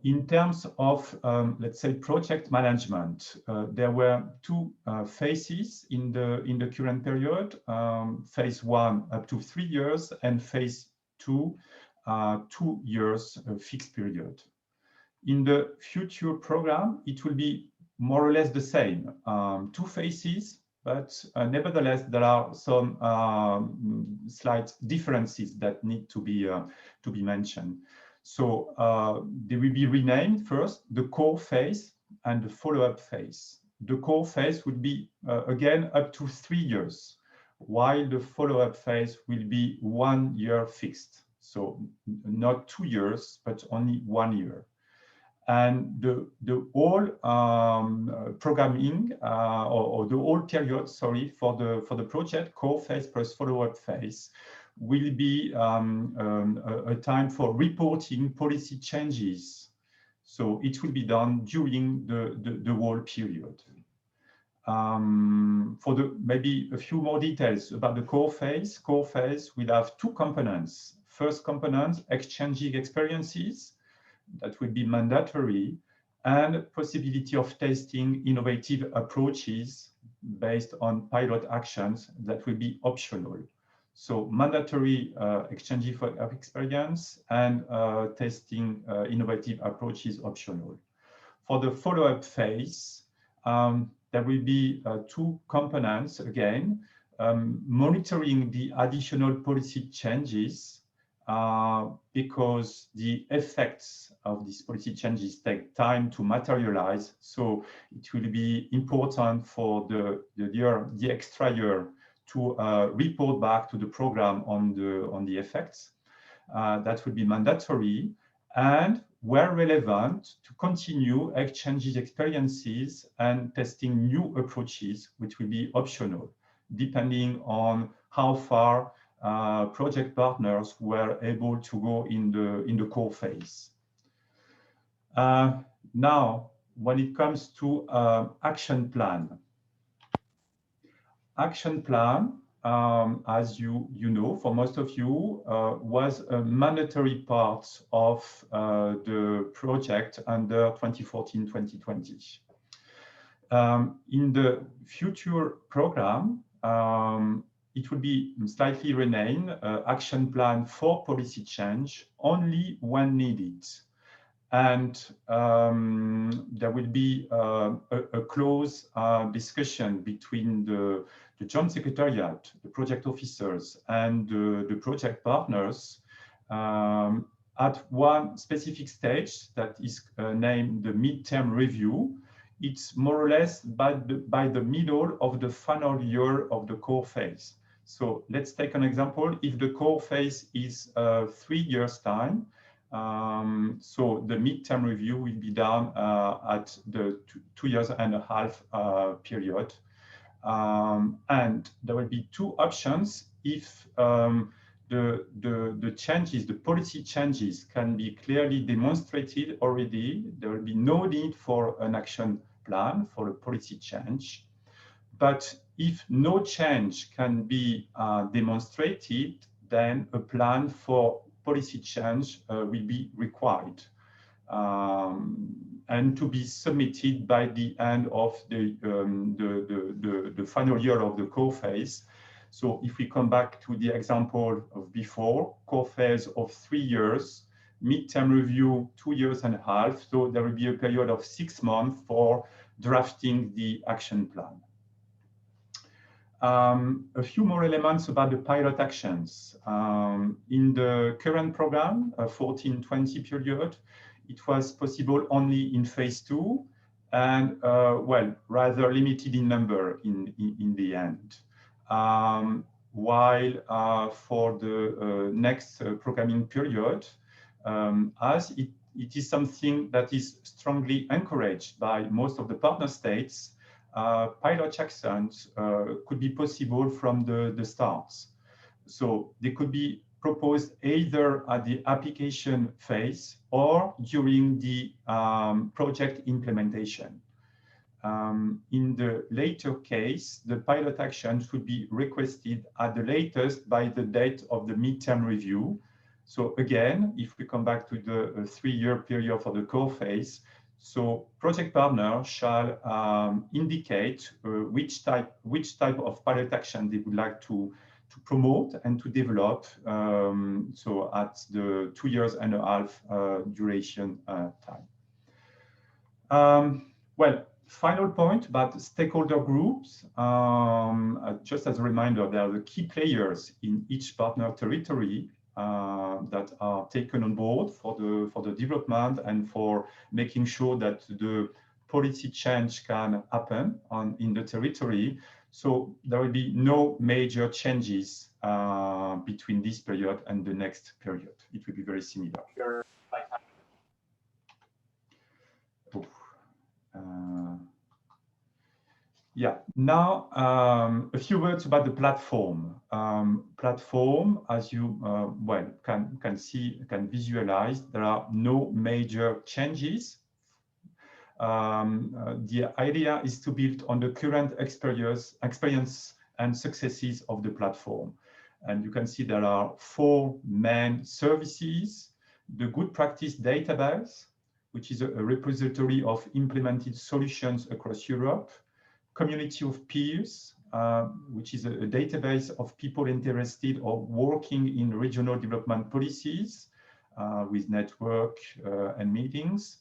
Speaker 5: In terms of, let's say, project management, there were two phases in the current period, phase 1 up to 3 years, and phase 2, 2 years fixed period. In the future program, it will be more or less the same, two phases, but nevertheless, there are some slight differences that need to be mentioned. So they will be renamed first, the core phase and the follow-up phase. The core phase would be, again, up to 3 years, while the follow-up phase will be 1 year fixed. So not 2 years, but only 1 year. And the whole programming or the whole period, sorry, for the project, core phase plus follow-up phase, will be a time for reporting policy changes. So it will be done during the whole period. For maybe a few more details about the core phase will have two components. First component, exchanging experiences, that will be mandatory, and possibility of testing innovative approaches based on pilot actions that will be optional. So mandatory exchanging of experience and testing innovative approaches optional. For the follow-up phase, there will be two components again, monitoring the additional policy changes because the effects of these policy changes take time to materialize. So it will be important for the extra year to report back to the program on the effects. That will be mandatory, and where relevant, to continue exchanging experiences and testing new approaches, which will be optional, depending on how far project partners were able to go in the core phase. Now, when it comes to action plan. Action plan, as you know, for most of you, was a mandatory part of the project under 2014-2020. In the future program, it will be slightly renamed Action Plan for Policy Change only when needed. And there will be a close discussion between the Joint Secretariat, the project officers, and the project partners at one specific stage that is named the midterm review. It's more or less by the middle of the final year of the core phase. So let's take an example. If the core phase is 3 years' time, so the midterm review will be done at the 2.5 years period. And there will be two options if the changes, the policy changes can be clearly demonstrated already. There will be no need for an action plan for a policy change. But if no change can be demonstrated, then a plan for policy change will be required and to be submitted by the end of the final year of the core phase. So if we come back to the example of before, core phase of 3 years, midterm review 2.5 years, so there will be a period of 6 months for drafting the action plan. A few more elements about the pilot actions. In the current program, 14-20 period, it was possible only in phase 2 and, well, rather limited in number in the end. While for the next programming period, as it is something that is strongly encouraged by most of the partner states, pilot actions could be possible from the start. So they could be proposed either at the application phase or during the project implementation. In the later case, the pilot actions would be requested at the latest by the date of the midterm review. So again, if we come back to the 3-year period for the core phase, so project partner shall indicate which type of pilot action they would like to promote and to develop. So at the 2.5 years duration time. Well, Final point about stakeholder groups. Just as a reminder, there are the key players in each partner territory that are taken on board for the development and for making sure that the policy change can happen in the territory. So there will be no major changes between this period and the next period. It will be very similar. Yeah, now a few words about the platform. Platform, as you well can see, can visualize, there are no major changes. The idea is to build on the current experience and successes of the platform. And you can see there are 4 main services: the good practice database, which is a repository of implemented solutions across Europe; community of peers, which is a database of people interested or working in regional development policies with network and meetings.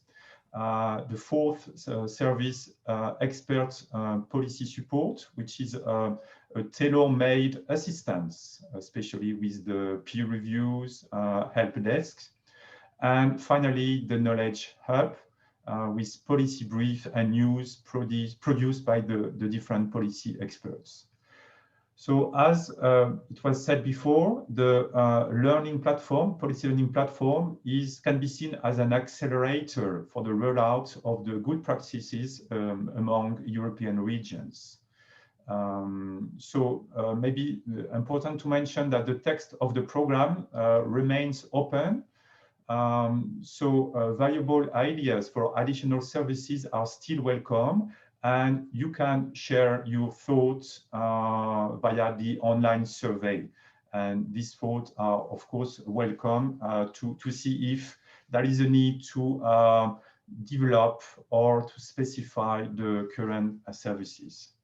Speaker 5: The 4th service, expert policy support, which is a tailor-made assistance, especially with the peer reviews, help desks. And finally, the knowledge hub, with policy brief and news produced by the different policy experts. So as it was said before, the learning platform, policy learning platform, can be seen as an accelerator for the rollout of the good practices among European regions. Maybe important to mention that the text of the program remains open. Valuable ideas for additional services are still welcome, and you can share your thoughts via the online survey. And these thoughts are, of course, welcome to see if there is a need to develop or to specify the current services.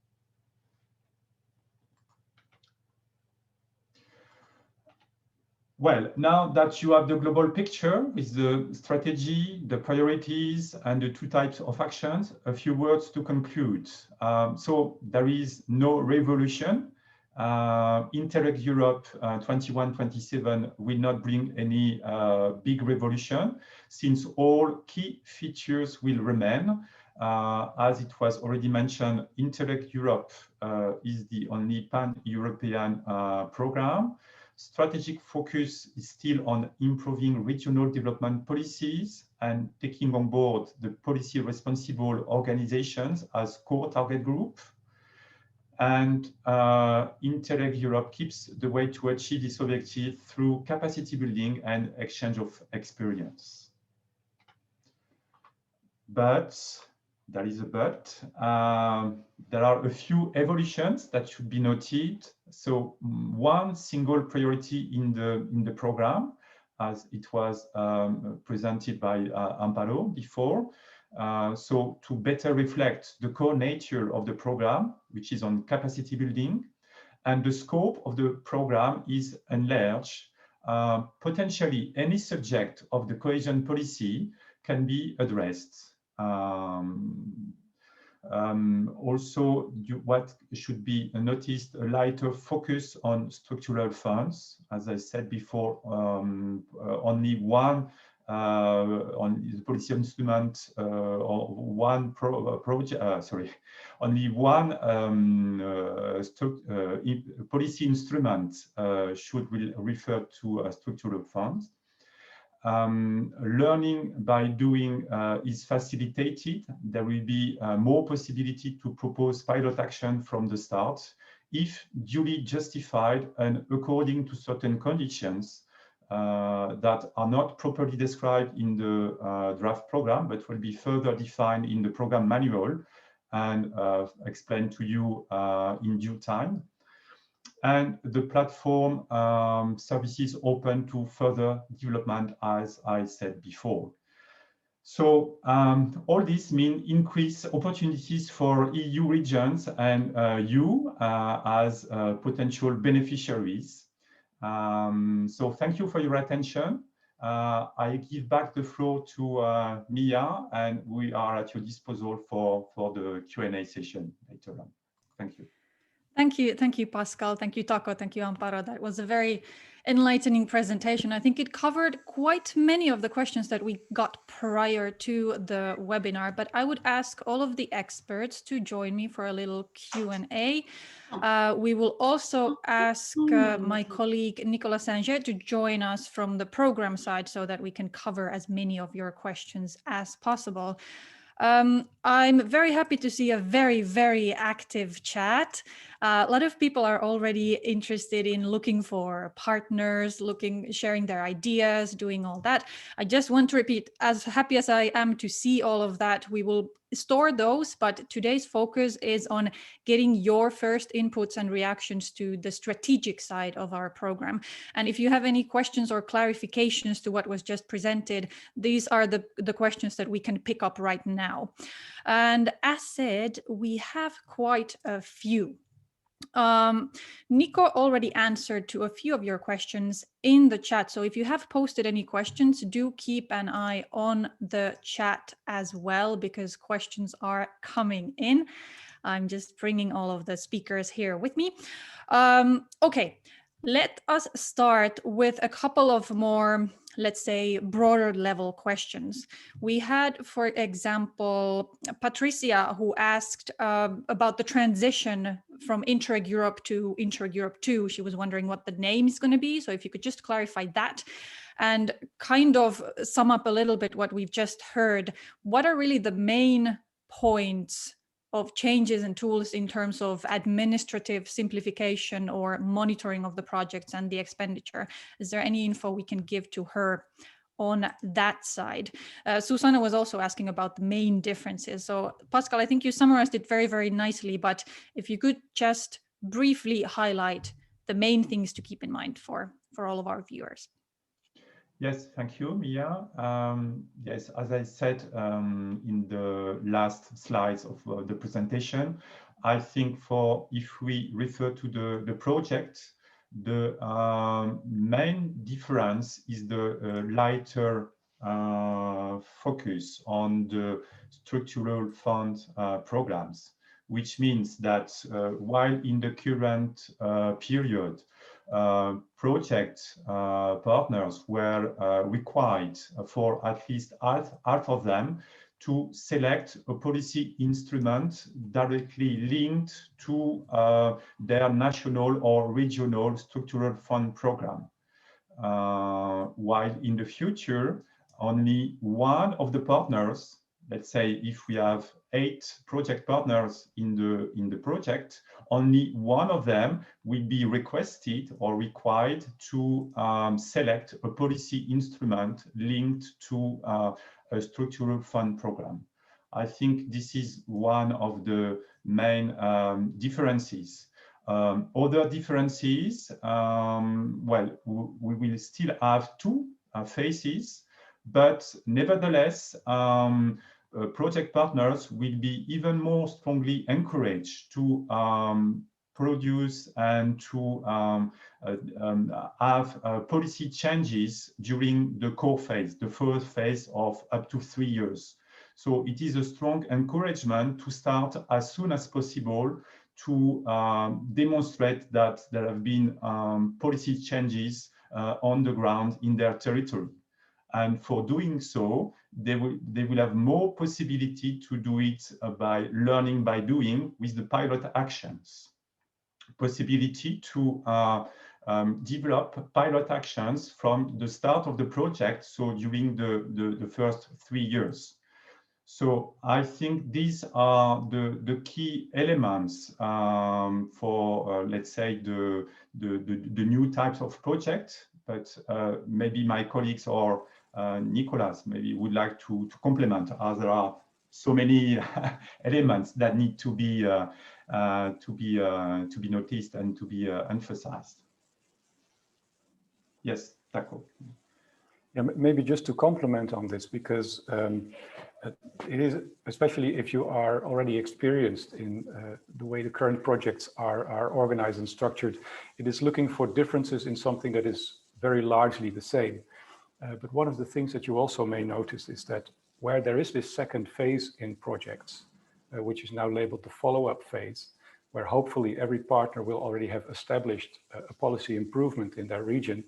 Speaker 5: Well, now that you have the global picture with the strategy, the priorities, and the 2 types of actions, a few words to conclude. So there is no revolution. Interreg Europe 21-27 will not bring any big revolution, since all key features will remain. As it was already mentioned, Interreg Europe is the only pan-European program. Strategic focus is still on improving regional development policies and taking on board the policy responsible organizations as core target group. And Interreg Europe keeps the way to achieve this objective through capacity building and exchange of experience. But there is a but. There are a few evolutions that should be noted. So one single priority in the program, as it was presented by Amparo before. So to better reflect the core nature of the program, which is on capacity building, and the scope of the program is enlarged. Potentially any subject of the cohesion policy can be addressed. Also, what should be noticed, a lighter focus on structural funds. As I said before, only one on the policy instrument or one only one policy instrument should refer to structural funds. Learning by doing is facilitated. There will be more possibility to propose pilot action from the start if duly justified and according to certain conditions that are not properly described in the draft program, but will be further defined in the program manual and explained to you in due time. And the platform services open to further development, as I said before. So all this means increased opportunities for EU regions and you as potential beneficiaries. So thank you for your attention. I give back the floor to Miia, and we are at your disposal for the Q&A session later on. Thank you.
Speaker 1: Thank you, Pascal. Thank you, Tako. Thank you, Amparo. That was a very enlightening presentation. I think it covered quite many of the questions that we got prior to the webinar, but I would ask all of the experts to join me for a little Q&A. We will also ask my colleague Nicolas Singer to join us from the program side so that we can cover as many of your questions as possible. I'm very happy to see a very, very active chat. A lot of people are already interested in looking for partners, sharing their ideas, doing all that. I just want to repeat, as happy as I am to see all of that, we will store those, but today's focus is on getting your first inputs and reactions to the strategic side of our program. And if you have any questions or clarifications to what was just presented, these are the questions that we can pick up right now. And as said, we have quite a few. Nico already answered to a few of your questions in the chat. So if you have posted any questions, do keep an eye on the chat as well, because questions are coming in. I'm just bringing all of the speakers here with me. Okay, let us start with a couple of more, let's say, broader level questions. We had, for example, Patricia, who asked about the transition from Interreg Europe to Interreg Europe 2. She was wondering what the name is going to be. So if you could just clarify that and kind of sum up a little bit what we've just heard. What are really the main points of changes and tools in terms of administrative simplification or monitoring of the projects and the expenditure? Is there any info we can give to her on that side? Susanna was also asking about the main differences. So Pascal, I think you summarized it very, very nicely, but if you could just briefly highlight the main things to keep in mind for all of our viewers.
Speaker 5: Yes, thank you, Miia. Yes, as I said in the last slides of the presentation, I think if we refer to the project, the main difference is the lighter focus on the structural fund programs, which means that while in the current period, project partners were required for at least half of them to select a policy instrument directly linked to their national or regional structural fund program. While in the future, only one of the partners, let's say if we have 8 project partners in the project, only one of them will be requested or required to select a policy instrument linked to a structural fund program. I think this is one of the main differences. Other differences, well, we will still have 2 phases, but nevertheless, project partners will be even more strongly encouraged to produce and to have policy changes during the core phase, the first phase of up to 3 years. So it is a strong encouragement to start as soon as possible to demonstrate that there have been policy changes on the ground in their territory. And for doing so, they will have more possibility to do it by learning by doing with the pilot actions. Possibility to develop pilot actions from the start of the project, so during the first 3 years. So I think these are the key elements for, let's say, the new types of project. But maybe my colleagues or Nicolas maybe would like to complement, as there are so many elements that need to be noticed and to be emphasized. Yes, Tako.
Speaker 3: Yeah, maybe just to complement on this, because it is, especially if you are already experienced in the way the current projects are organized and structured, it is looking for differences in something that is very largely the same. But one of the things that you also may notice is that where there is this second phase in projects, which is now labeled the follow-up phase, where hopefully every partner will already have established a policy improvement in their region.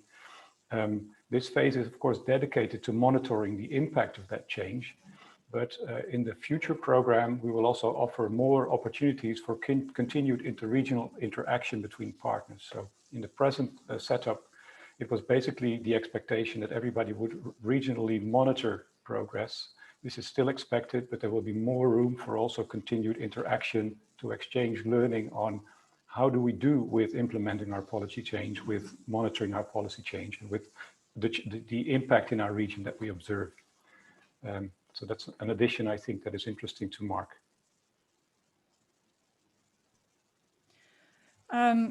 Speaker 3: This phase is, of course, dedicated to monitoring the impact of that change. But in the future program, we will also offer more opportunities for continued interregional interaction between partners. So in the present setup, it was basically the expectation that everybody would regionally monitor progress. This is still expected, but there will be more room for also continued interaction to exchange learning on how do we do with implementing our policy change, with monitoring our policy change, and with the impact in our region that we observe. So that's an addition, I think, that is interesting to mark.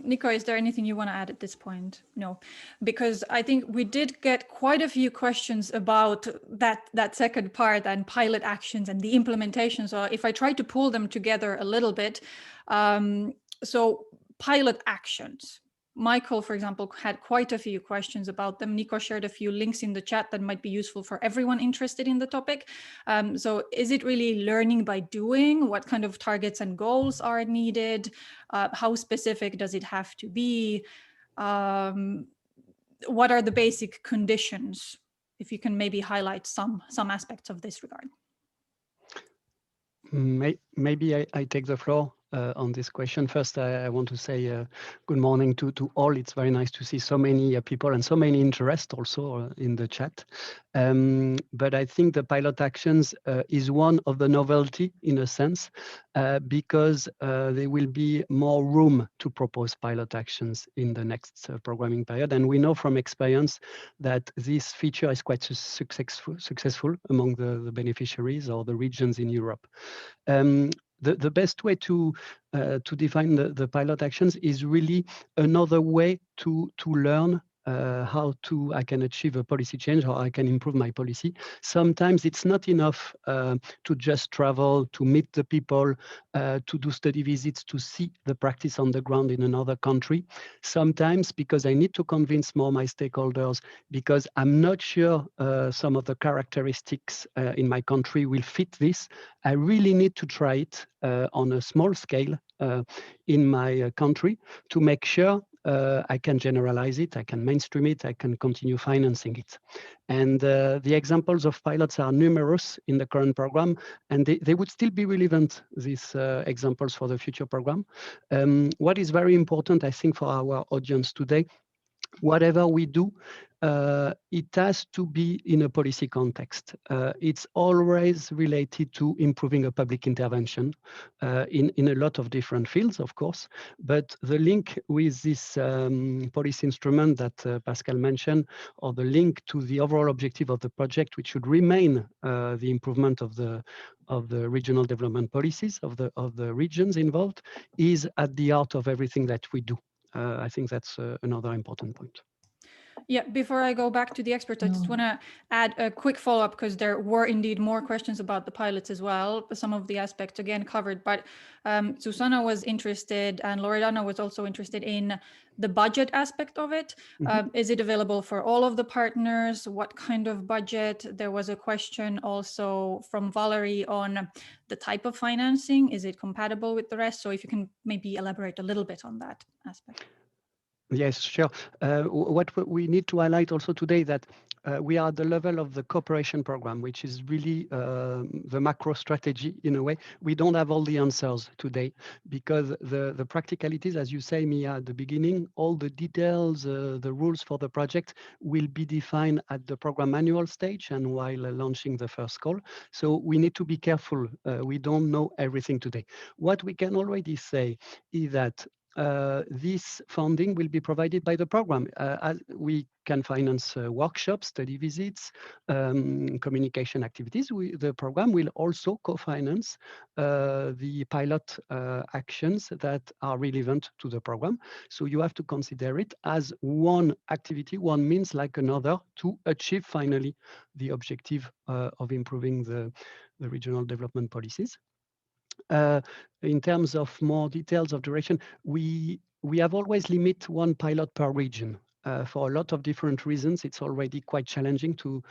Speaker 1: Nico, is there anything you want to add at this point? No, because I think we did get quite a few questions about that second part and pilot actions and the implementation. So if I try to pull them together a little bit, so pilot actions. Michael, for example, had quite a few questions about them. Nico shared a few links in the chat that might be useful for everyone interested in the topic. So is it really learning by doing? What kind of targets and goals are needed? How specific does it have to be? What are the basic conditions? If you can maybe highlight some aspects of this regard.
Speaker 6: Maybe I take the floor on this question. First, I want to say good morning to all. It's very nice to see so many people and so many interest also in the chat. But I think the pilot actions is one of the novelty in a sense, because there will be more room to propose pilot actions in the next programming period. And we know from experience that this feature is quite successful among the beneficiaries or the regions in Europe. The best way to define the pilot actions is really another way to learn how I can achieve a policy change or I can improve my policy. Sometimes it's not enough to just travel, to meet the people, to do study visits, to see the practice on the ground in another country. Sometimes because I need to convince more my stakeholders, because I'm not sure some of the characteristics in my country will fit this, I really need to try it on a small scale in my country to make sure I can generalize it, I can mainstream it, I can continue financing it. And the examples of pilots are numerous in the current program, and they would still be relevant, these examples, for the future program. What is very important, I think, for our audience today, whatever we do, it has to be in a policy context. It's always related to improving a public intervention in a lot of different fields, of course. But the link with this policy instrument that Pascal mentioned, or the link to the overall objective of the project, which should remain the improvement of the regional development policies of the regions involved, is at the heart of everything that we do. I think that's another important point.
Speaker 1: Yeah, before I go back to the experts, I just want to add a quick follow-up, because there were indeed more questions about the pilots as well. Some of the aspects again covered, but Susanna was interested, and Loredana was also interested in the budget aspect of it. Is it available for all of the partners? What kind of budget? There was a question also from Valerie on the type of financing. Is it compatible with the rest? So if you can maybe elaborate a little bit on that aspect.
Speaker 6: Yes, sure. What we need to highlight also today that we are at the level of the cooperation program, which is really the macro strategy in a way. We don't have all the answers today because the practicalities, as you say, Miia, at the beginning, all the details, the rules for the project will be defined at the program manual stage and while launching the first call. So we need to be careful. We don't know everything today. What we can already say is that this funding will be provided by the program. We can finance workshops, study visits, communication activities. The program will also co-finance the pilot actions that are relevant to the program. So you have to consider it as one activity, one means like another, to achieve finally the objective of improving the regional development policies. In terms of more details of duration, we have always limit one pilot per region. for a lot of different reasons, it's already quite challenging to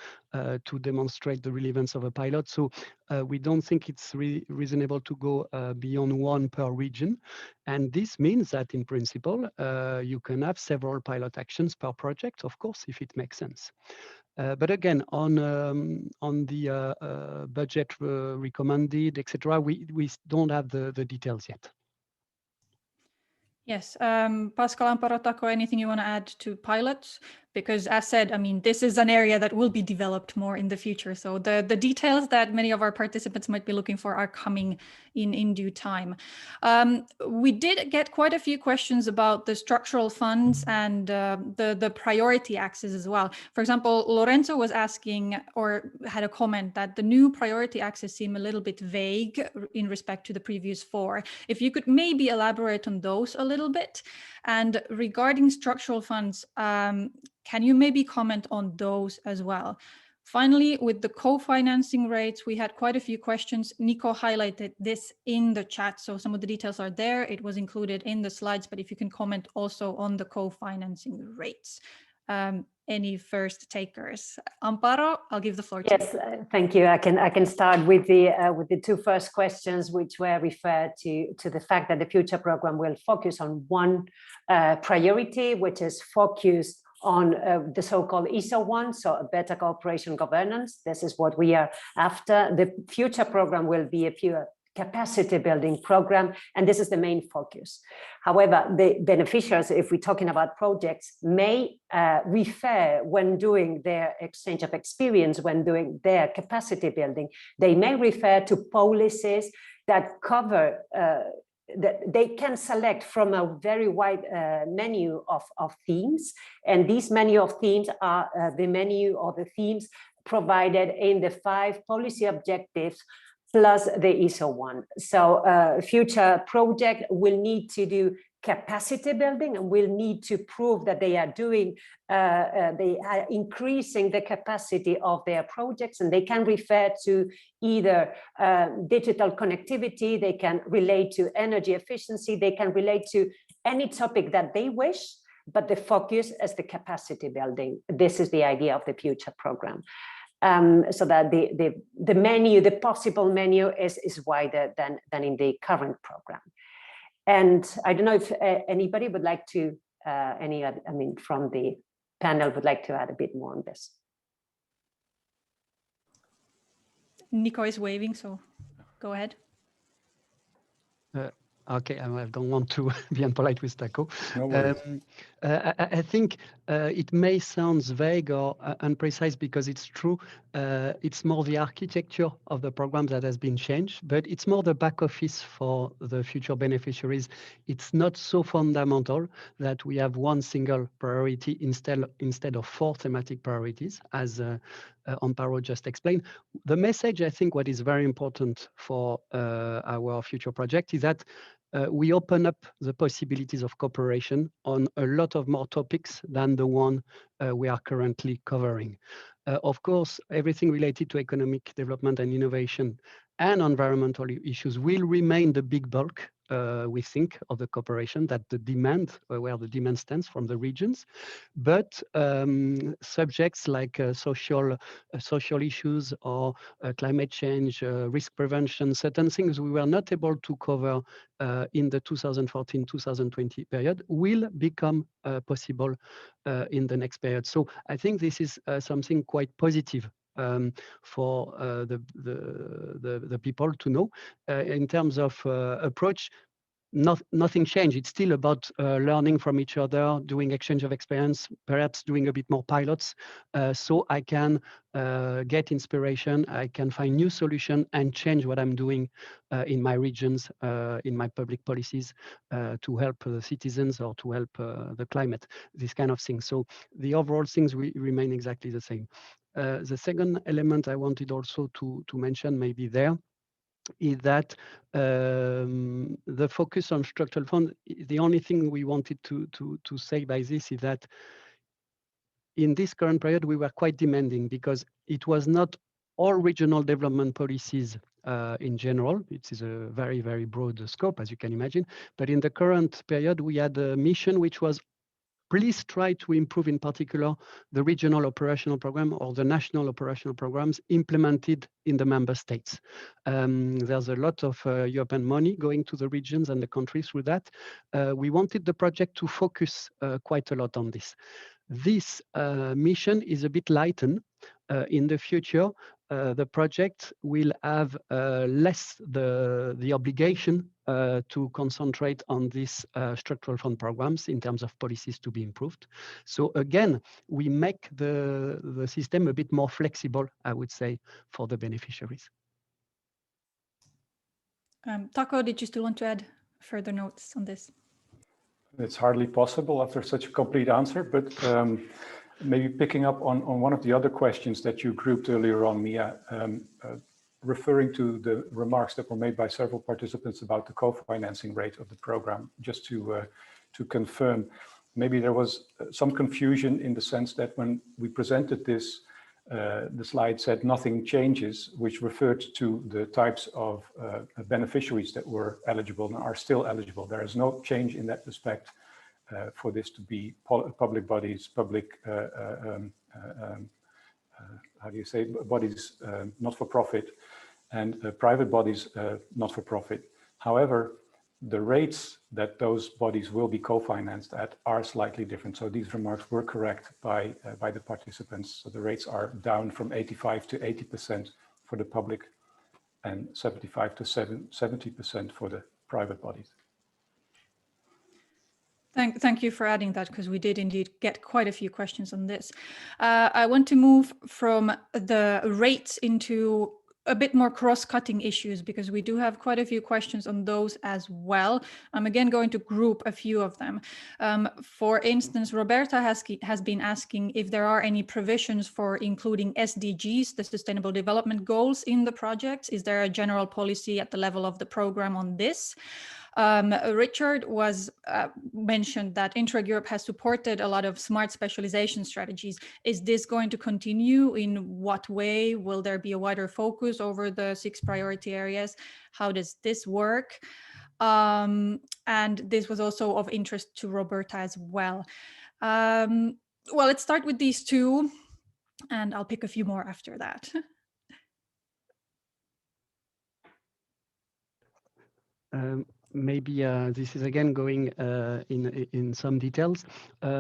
Speaker 6: demonstrate the relevance of a pilot. So we don't think it's reasonable to go beyond one per region. And this means that in principle, you can have several pilot actions per project, of course, if it makes sense. But again, on the budget recommended, etc., we don't have the details yet.
Speaker 1: Yes, Pascal, Amparo, Tako, anything you want to add to pilots? Because as said, I mean, this is an area that will be developed more in the future. So the details that many of our participants might be looking for are coming in due time. We did get quite a few questions about the structural funds and the priority axis as well. For example, Lorenzo was asking or had a comment that the new priority axis seem a little bit vague in respect to the previous four. If you could maybe elaborate on those a little bit. And regarding structural funds, can you maybe comment on those as well? Finally, with the co-financing rates, we had quite a few questions. Nico highlighted this in the chat, so some of the details are there. It was included in the slides, but if you can comment also on the co-financing rates. Any first takers? Amparo, I'll give the floor to you.
Speaker 4: Yes, thank you. I can start with the two first questions, which were referred to the fact that the future program will focus on one priority, which is focused on the so-called ISO 1, so a better cooperation governance. This is what we are after. The future program will be a pure capacity building program, and this is the main focus. However, the beneficiaries, if we're talking about projects, may refer when doing their exchange of experience, when doing their capacity building, they may refer to policies that cover that they can select from a very wide menu of themes. And these menu of themes are the menu or the themes provided in the 5 policy objectives plus the ISO 1. So future project will need to do capacity building and will need to prove that they are doing, they are increasing the capacity of their projects, and they can refer to either digital connectivity, they can relate to energy efficiency, they can relate to any topic that they wish, but the focus is the capacity building. This is the idea of the future program. So that the menu, the possible menu is wider than in the current program. And I don't know if anybody would like to, from the panel would like to add a bit more on this.
Speaker 1: Nico is waving, so go ahead.
Speaker 6: Okay, I don't want to be impolite with Tako.
Speaker 3: No worries.
Speaker 6: I think it may sound vague or imprecise because it's true. It's more the architecture of the program that has been changed, but it's more the back office for the future beneficiaries. It's not so fundamental that we have one single priority instead of 4 thematic priorities, as Amparo just explained. The message, I think, what is very important for our future project is that we open up the possibilities of cooperation on a lot of more topics than the one we are currently covering. Of course, everything related to economic development and innovation and environmental issues will remain the big bulk, we think, of the cooperation, that the demand, where the demand stands from the regions. But subjects like social issues or climate change, risk prevention, certain things we were not able to cover in the 2014-2020 period will become possible in the next period. So I think this is something quite positive for the people to know. In terms of approach, nothing changed. It's still about learning from each other, doing exchange of experience, perhaps doing a bit more pilots, so I can get inspiration, I can find new solutions and change what I'm doing in my regions, in my public policies, to help the citizens or to help the climate, this kind of thing. So the overall things remain exactly the same. The second element I wanted also to mention maybe there is that the focus on structural funds, the only thing we wanted to say by this is that in this current period, we were quite demanding because it was not all regional development policies in general. It is a very, very broad scope, as you can imagine. But in the current period, we had a mission which was Please try to improve, in particular, the regional operational program or the national operational programs implemented in the member states. There's a lot of European money going to the regions and the countries through that. We wanted the project to focus quite a lot on this. This mission is a bit lightened. In the future, the project will have less the obligation to concentrate on these structural fund programs in terms of policies to be improved. So again, we make the system a bit more flexible, I would say, for the beneficiaries.
Speaker 1: Tako, did you still want to add further notes on this?
Speaker 3: It's hardly possible after such a complete answer, but maybe picking up on one of the other questions that you grouped earlier on, Miia, referring to the remarks that were made by several participants about the co-financing rate of the program, just to confirm, maybe there was some confusion in the sense that when we presented this, the slide said nothing changes, which referred to the types of beneficiaries that were eligible and are still eligible. There is no change in that respect for this to be public bodies, public, how do you say, bodies not for profit, and private bodies not for profit. However, the rates that those bodies will be co-financed at are slightly different. So these remarks were correct by the participants. So the rates are down from 85 to 80% for the public and 75 to 70% for the private bodies.
Speaker 1: Thank you for adding that, because we did indeed get quite a few questions on this. I want to move from the rates into a bit more cross-cutting issues, because we do have quite a few questions on those as well. I'm again going to group a few of them. For instance, Roberta has been asking if there are any provisions for including SDGs, the Sustainable Development Goals, in the projects. Is there a general policy at the level of the program on this? Richard was mentioned that Interreg Europe has supported a lot of smart specialization strategies. Is this going to continue? In what way? Will there be a wider focus over the 6 priority areas? How does this work? And this was also of interest to Roberta as well. Well, let's start with these 2, and I'll pick a few more after that.
Speaker 6: Maybe this is again going in some details.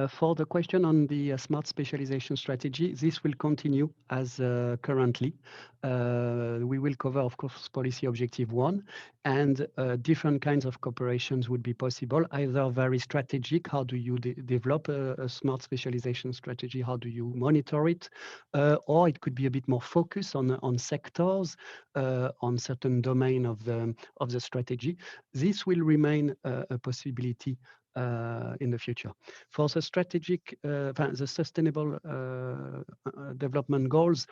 Speaker 6: For the question on the smart specialization strategy, this will continue as currently. We will cover, of course, policy objective 1, and different kinds of cooperations would be possible, either very strategic, how do you develop a smart specialization strategy, how do you monitor it, or it could be a bit more focused on sectors, on certain domain of the strategy. This will remain a possibility in the future. For the strategic, the sustainable development goals,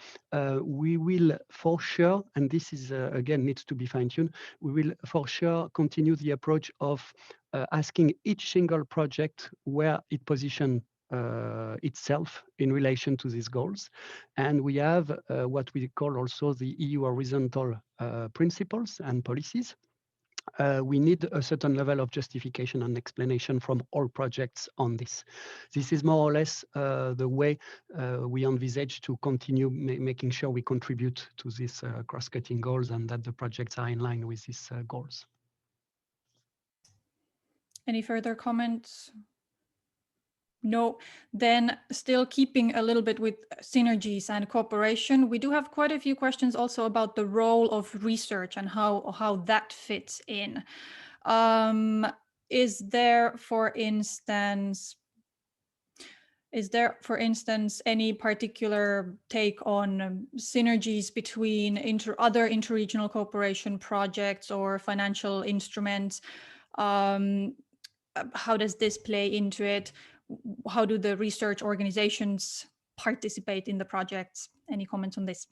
Speaker 6: we will for sure, and this is again needs to be fine-tuned, we will for sure continue the approach of asking each single project where it positions itself in relation to these goals. And we have what we call also the EU horizontal principles and policies. We need a certain level of justification and explanation from all projects on this. This is more or less the way we envisage to continue making sure we contribute to these cross-cutting goals and that the projects are in line with these goals.
Speaker 1: Any further comments? No, then still keeping a little bit with synergies and cooperation, we do have quite a few questions also about the role of research and how that fits in. Is there, for instance, any particular take on synergies between other interregional cooperation projects or financial instruments? How does this play into it? How do the research organizations participate in the projects? Any comments on this?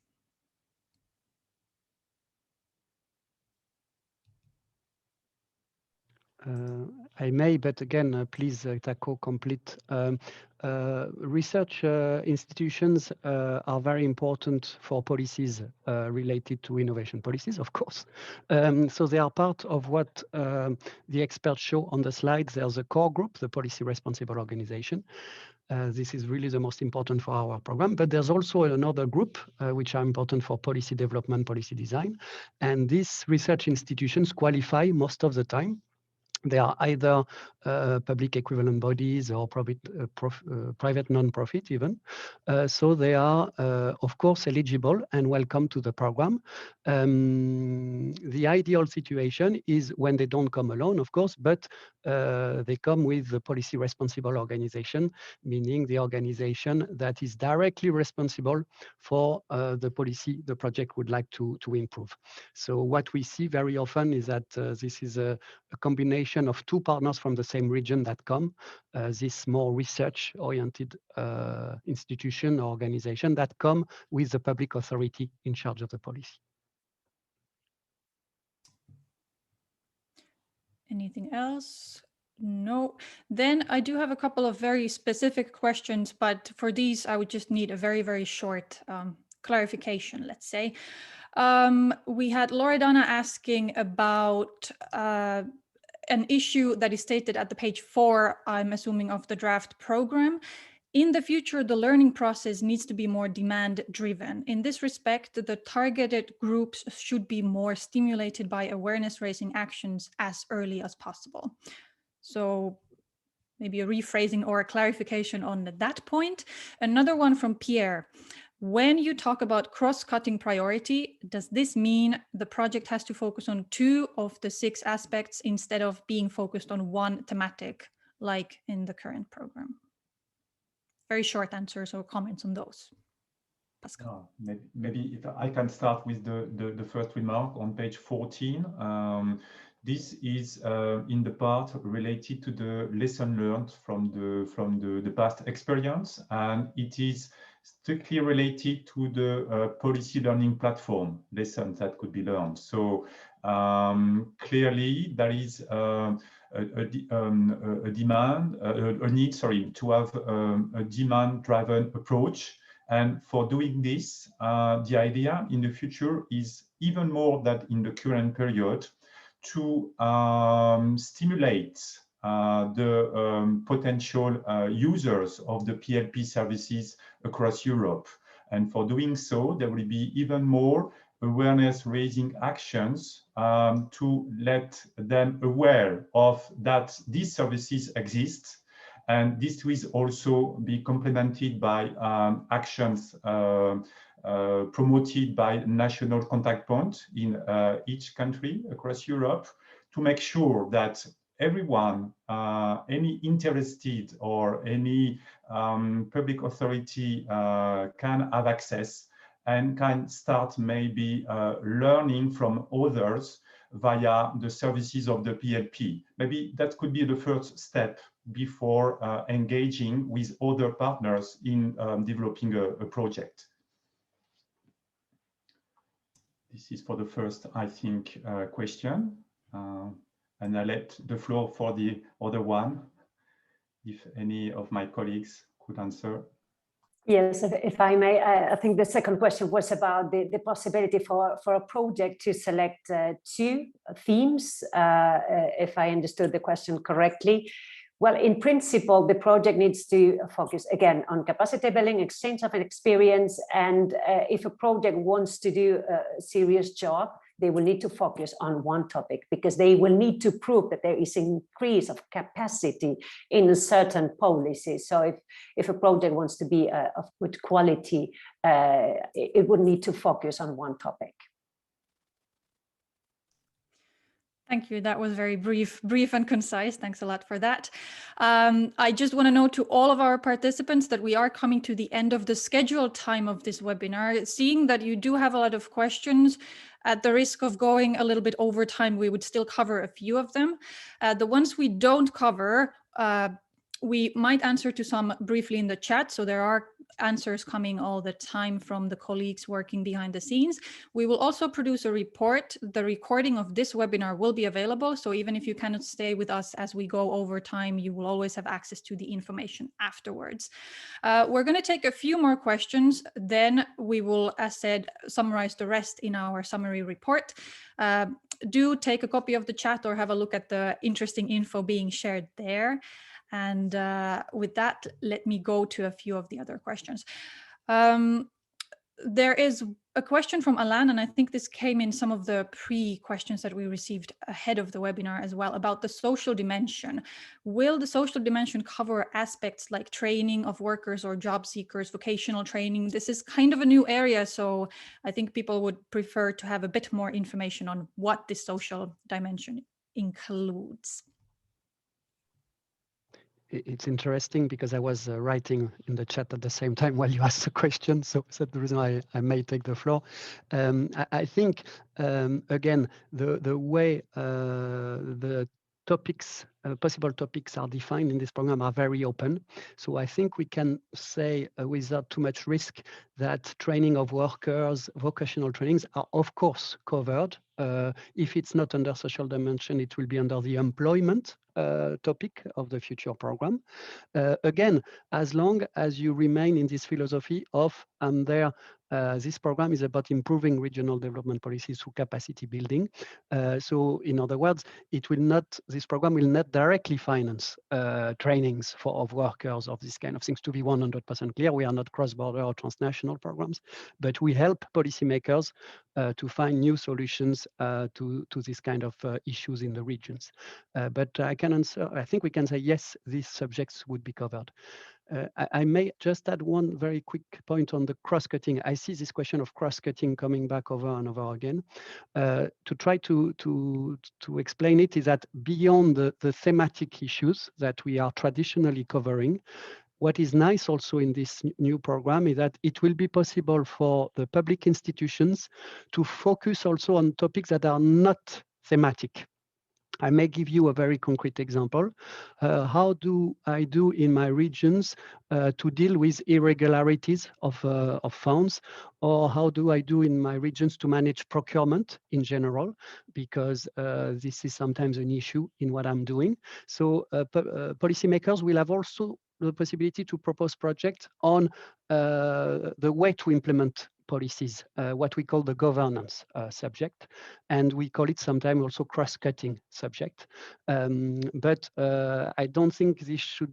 Speaker 6: I may, but again, please, Tako, complete. Research institutions are very important for policies related to innovation policies, of course. So they are part of what the experts show on the slides. There's a core group, the Policy Responsible Organization. This is really the most important for our program, but there's also another group which are important for policy development, policy design. And these research institutions qualify most of the time. They are either public equivalent bodies or private non-profit even. So they are, of course, eligible and welcome to the program. The ideal situation is when they don't come alone, of course, but they come with the policy responsible organization, meaning the organization that is directly responsible for the policy the project would like to improve. So what we see very often is that this is a combination of two partners from the same region that come, this more research-oriented institution or organization that come with the public authority in charge of the policy.
Speaker 1: Anything else? No. Then I do have a couple of very specific questions, but for these I would just need a very, very short clarification, let's say. We had Loredana asking about an issue that is stated at the page 4, I'm assuming, of the draft program. In the future, the learning process needs to be more demand-driven. In this respect, the targeted groups should be more stimulated by awareness-raising actions as early as possible. So maybe a rephrasing or a clarification on that point. Another one from Pierre. When you talk about cross-cutting priority, does this mean the project has to focus on 2 of the 6 aspects instead of being focused on one thematic, like in the current program? Very short answers or comments on those. Pascal.
Speaker 5: Maybe if I can start with the first remark on page 14. This is in the part related to the lesson learned from the past experience, and it is strictly related to the policy learning platform lessons that could be learned. So clearly there is a need to have a demand-driven approach. And for doing this, the idea in the future is even more than in the current period to stimulate the potential users of the PLP services across Europe. And for doing so, there will be even more awareness-raising actions to let them aware of that these services exist. And this will also be complemented by actions promoted by national contact points in each country across Europe to make sure that everyone, any interested or any public authority can have access and can start maybe learning from others via the services of the PLP. Maybe that could be the first step before engaging with other partners in developing a project. This is for the first, I think, question. And I let the floor for the other one, if any of my colleagues could answer.
Speaker 4: Yes, if I may, I think the second question was about the possibility for a project to select 2 themes, if I understood the question correctly. Well, in principle, the project needs to focus, again, on capacity building, exchange of experience, and if a project wants to do a serious job, they will need to focus on one topic because they will need to prove that there is an increase of capacity in a certain policy. So if a project wants to be of good quality, it would need to focus on one topic.
Speaker 1: Thank you. That was very brief and concise. Thanks a lot for that. I just want to note to all of our participants that we are coming to the end of the scheduled time of this webinar. Seeing that you do have a lot of questions, at the risk of going a little bit over time, we would still cover a few of them. The ones we don't cover, we might answer to some briefly in the chat. So there are answers coming all the time from the colleagues working behind the scenes. We will also produce a report. The recording of this webinar will be available. So even if you cannot stay with us as we go over time, you will always have access to the information afterwards. We're going to take a few more questions. Then we will, as said, summarize the rest in our summary report. Do take a copy of the chat or have a look at the interesting info being shared there. And with that, let me go to a few of the other questions. There is a question from Alan, and I think this came in some of the pre-questions that we received ahead of the webinar as well, about the social dimension. Will the social dimension cover aspects like training of workers or job seekers, vocational training? This is kind of a new area, so I think people would prefer to have a bit more information on what this social dimension includes.
Speaker 6: It's interesting because I was writing in the chat at the same time while you asked the question, so that's the reason I may take the floor. I think, again, the way the topics, possible topics are defined in this program are very open. So I think we can say without too much risk that training of workers, vocational trainings are of course covered. If it's not under social dimension, it will be under the employment topic of the future program. Again, as long as you remain in this philosophy of this program is about improving regional development policies through capacity building. So in other words, this program will not directly finance trainings of workers of this kind of things. To be 100% clear, we are not cross-border or transnational programs, but we help policymakers to find new solutions to this kind of issues in the regions. But I think we can say, yes, these subjects would be covered. I may just add one very quick point on the cross-cutting. I see this question of cross-cutting coming back over and over again. To try to explain it is that beyond the thematic issues that we are traditionally covering, what is nice also in this new program is that it will be possible for the public institutions to focus also on topics that are not thematic. I may give you a very concrete example. How do I do in my regions to deal with irregularities of funds, or how do I do in my regions to manage procurement in general, because this is sometimes an issue in what I'm doing. So policymakers will have also the possibility to propose projects on the way to implement policies, what we call the governance subject, and we call it sometimes also cross-cutting subject. But I don't think this should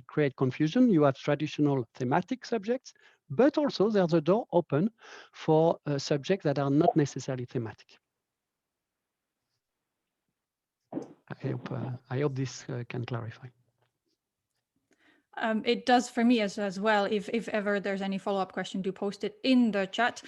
Speaker 6: create confusion. You have traditional thematic subjects, but also there's a door open for subjects that are not necessarily thematic. I hope this can clarify.
Speaker 1: It does for me as well. If ever there's any follow-up question, do post it in the chat.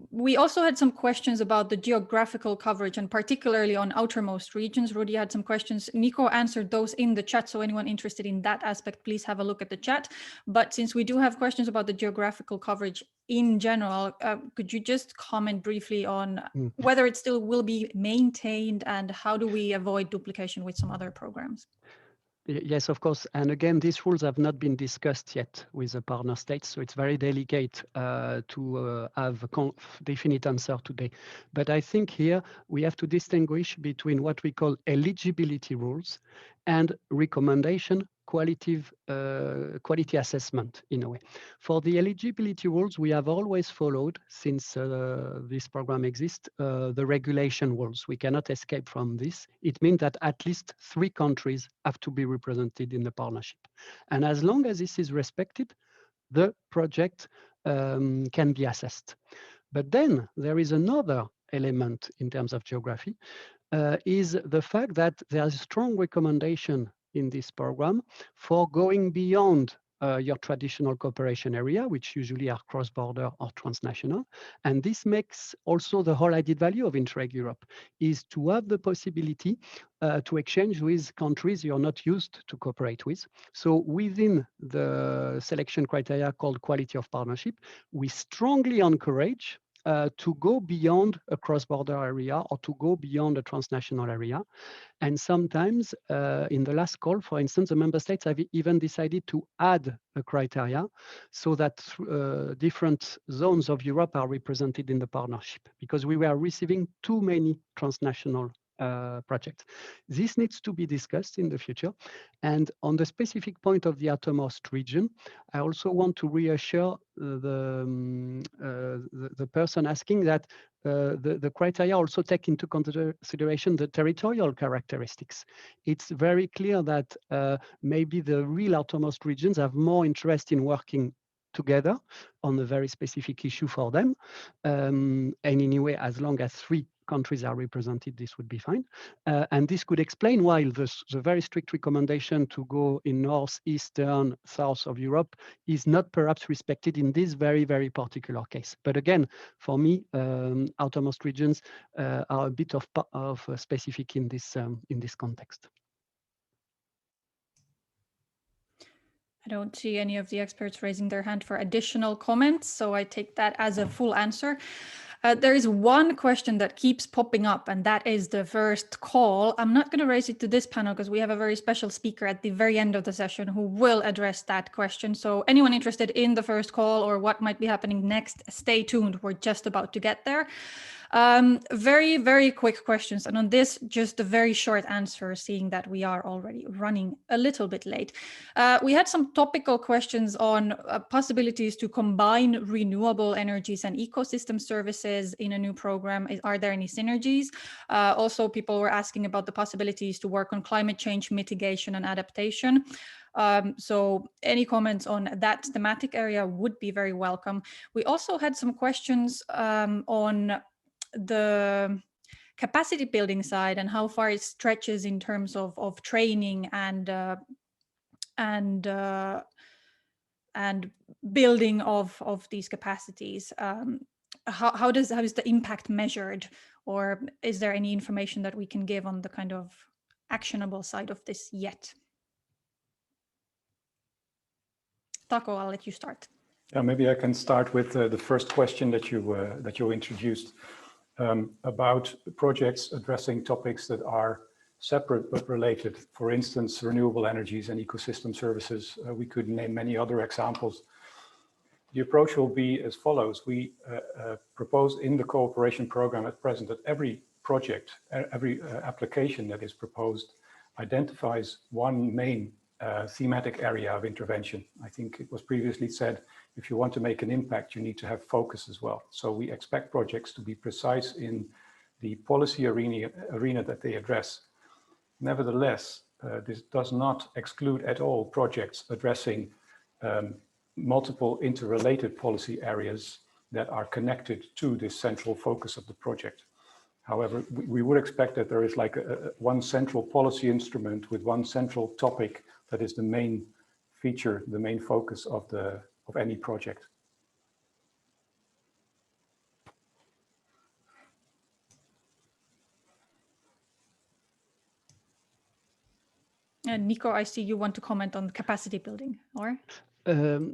Speaker 1: We also had some questions about the geographical coverage, and particularly on outermost regions. Rudy had some questions. Nico answered those in the chat, so anyone interested in that aspect, please have a look at the chat. But since we do have questions about the geographical coverage in general, could you just comment briefly on whether it still will be maintained, and how do we avoid duplication with some other programs?
Speaker 6: Yes, of course. And again, these rules have not been discussed yet with the partner states, so it's very delicate to have a definite answer today. But I think here we have to distinguish between what we call eligibility rules and recommendation quality assessment in a way. For the eligibility rules, we have always followed, since this program exists, the regulation rules. We cannot escape from this. It means that at least 3 countries have to be represented in the partnership. And as long as this is respected, the project can be assessed. But then there is another element in terms of geography, is the fact that there is a strong recommendation in this program for going beyond your traditional cooperation area, which usually are cross-border or transnational. And this makes also the whole added value of Interreg Europe, is to have the possibility to exchange with countries you're not used to cooperate with. So within the selection criteria called quality of partnership, we strongly encourage to go beyond a cross-border area or to go beyond a transnational area. And sometimes in the last call, for instance, the member states have even decided to add a criteria so that different zones of Europe are represented in the partnership, because we were receiving too many transnational projects. This needs to be discussed in the future. And on the specific point of the outermost region, I also want to reassure the person asking that the criteria also take into consideration the territorial characteristics. It's very clear that maybe the real outermost regions have more interest in working together on a very specific issue for them. And anyway, as long as 3 countries are represented, this would be fine. And this could explain why the very strict recommendation to go in north, eastern, south of Europe is not perhaps respected in this very, very particular case. But again, for me, outermost regions are a bit of specific in this context.
Speaker 1: I don't see any of the experts raising their hand for additional comments, so I take that as a full answer. There is one question that keeps popping up, and that is the first call. I'm not going to raise it to this panel because we have a very special speaker at the very end of the session who will address that question. So anyone interested in the first call or what might be happening next, stay tuned. We're just about to get there. Very, very quick questions. And on this, just a very short answer, seeing that we are already running a little bit late. We had some topical questions on possibilities to combine renewable energies and ecosystem services in a new program. Are there any synergies? Also, people were asking about the possibilities to work on climate change mitigation and adaptation. So any comments on that thematic area would be very welcome. We also had some questions on the capacity building side and how far it stretches in terms of training and building of these capacities. How is the impact measured, or is there any information that we can give on the kind of actionable side of this yet? Tako, I'll let you start.
Speaker 3: Yeah, maybe I can start with the first question that you introduced about projects addressing topics that are separate but related. For instance, renewable energies and ecosystem services. We could name many other examples. The approach will be as follows. We propose in the cooperation program at present that every project, every application that is proposed identifies one main thematic area of intervention. I think it was previously said, if you want to make an impact, you need to have focus as well. So we expect projects to be precise in the policy arena that they address. Nevertheless, this does not exclude at all projects addressing multiple interrelated policy areas that are connected to this central focus of the project. However, we would expect that there is like one central policy instrument with one central topic that is the main feature, the main focus of any project.
Speaker 1: Nico, I see you want to comment on capacity building, or?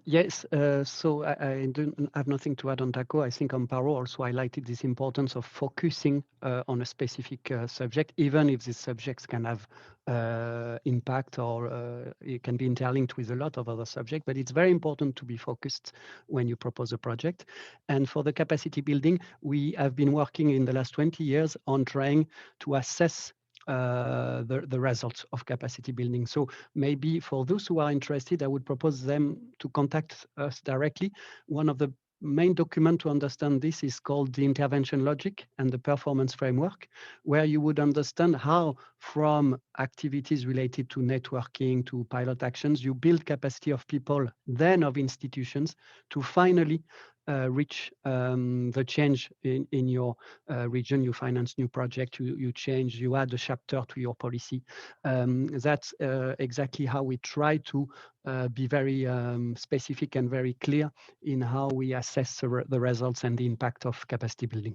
Speaker 6: Yes, so I don't have nothing to add on Tako. I think Amparo also highlighted this importance of focusing on a specific subject, even if these subjects can have impact or it can be interlinked with a lot of other subjects, but it's very important to be focused when you propose a project. And for the capacity building, we have been working in the last 20 years on trying to assess the results of capacity building. So maybe for those who are interested, I would propose them to contact us directly. One of the main documents to understand this is called the intervention logic and the performance framework, where you would understand how from activities related to networking to pilot actions, you build capacity of people, then of institutions, to finally reach the change in your region. You finance new project, you change, you add a chapter to your policy. That's exactly how we try to be very specific and very clear in how we assess the results and the impact of capacity building.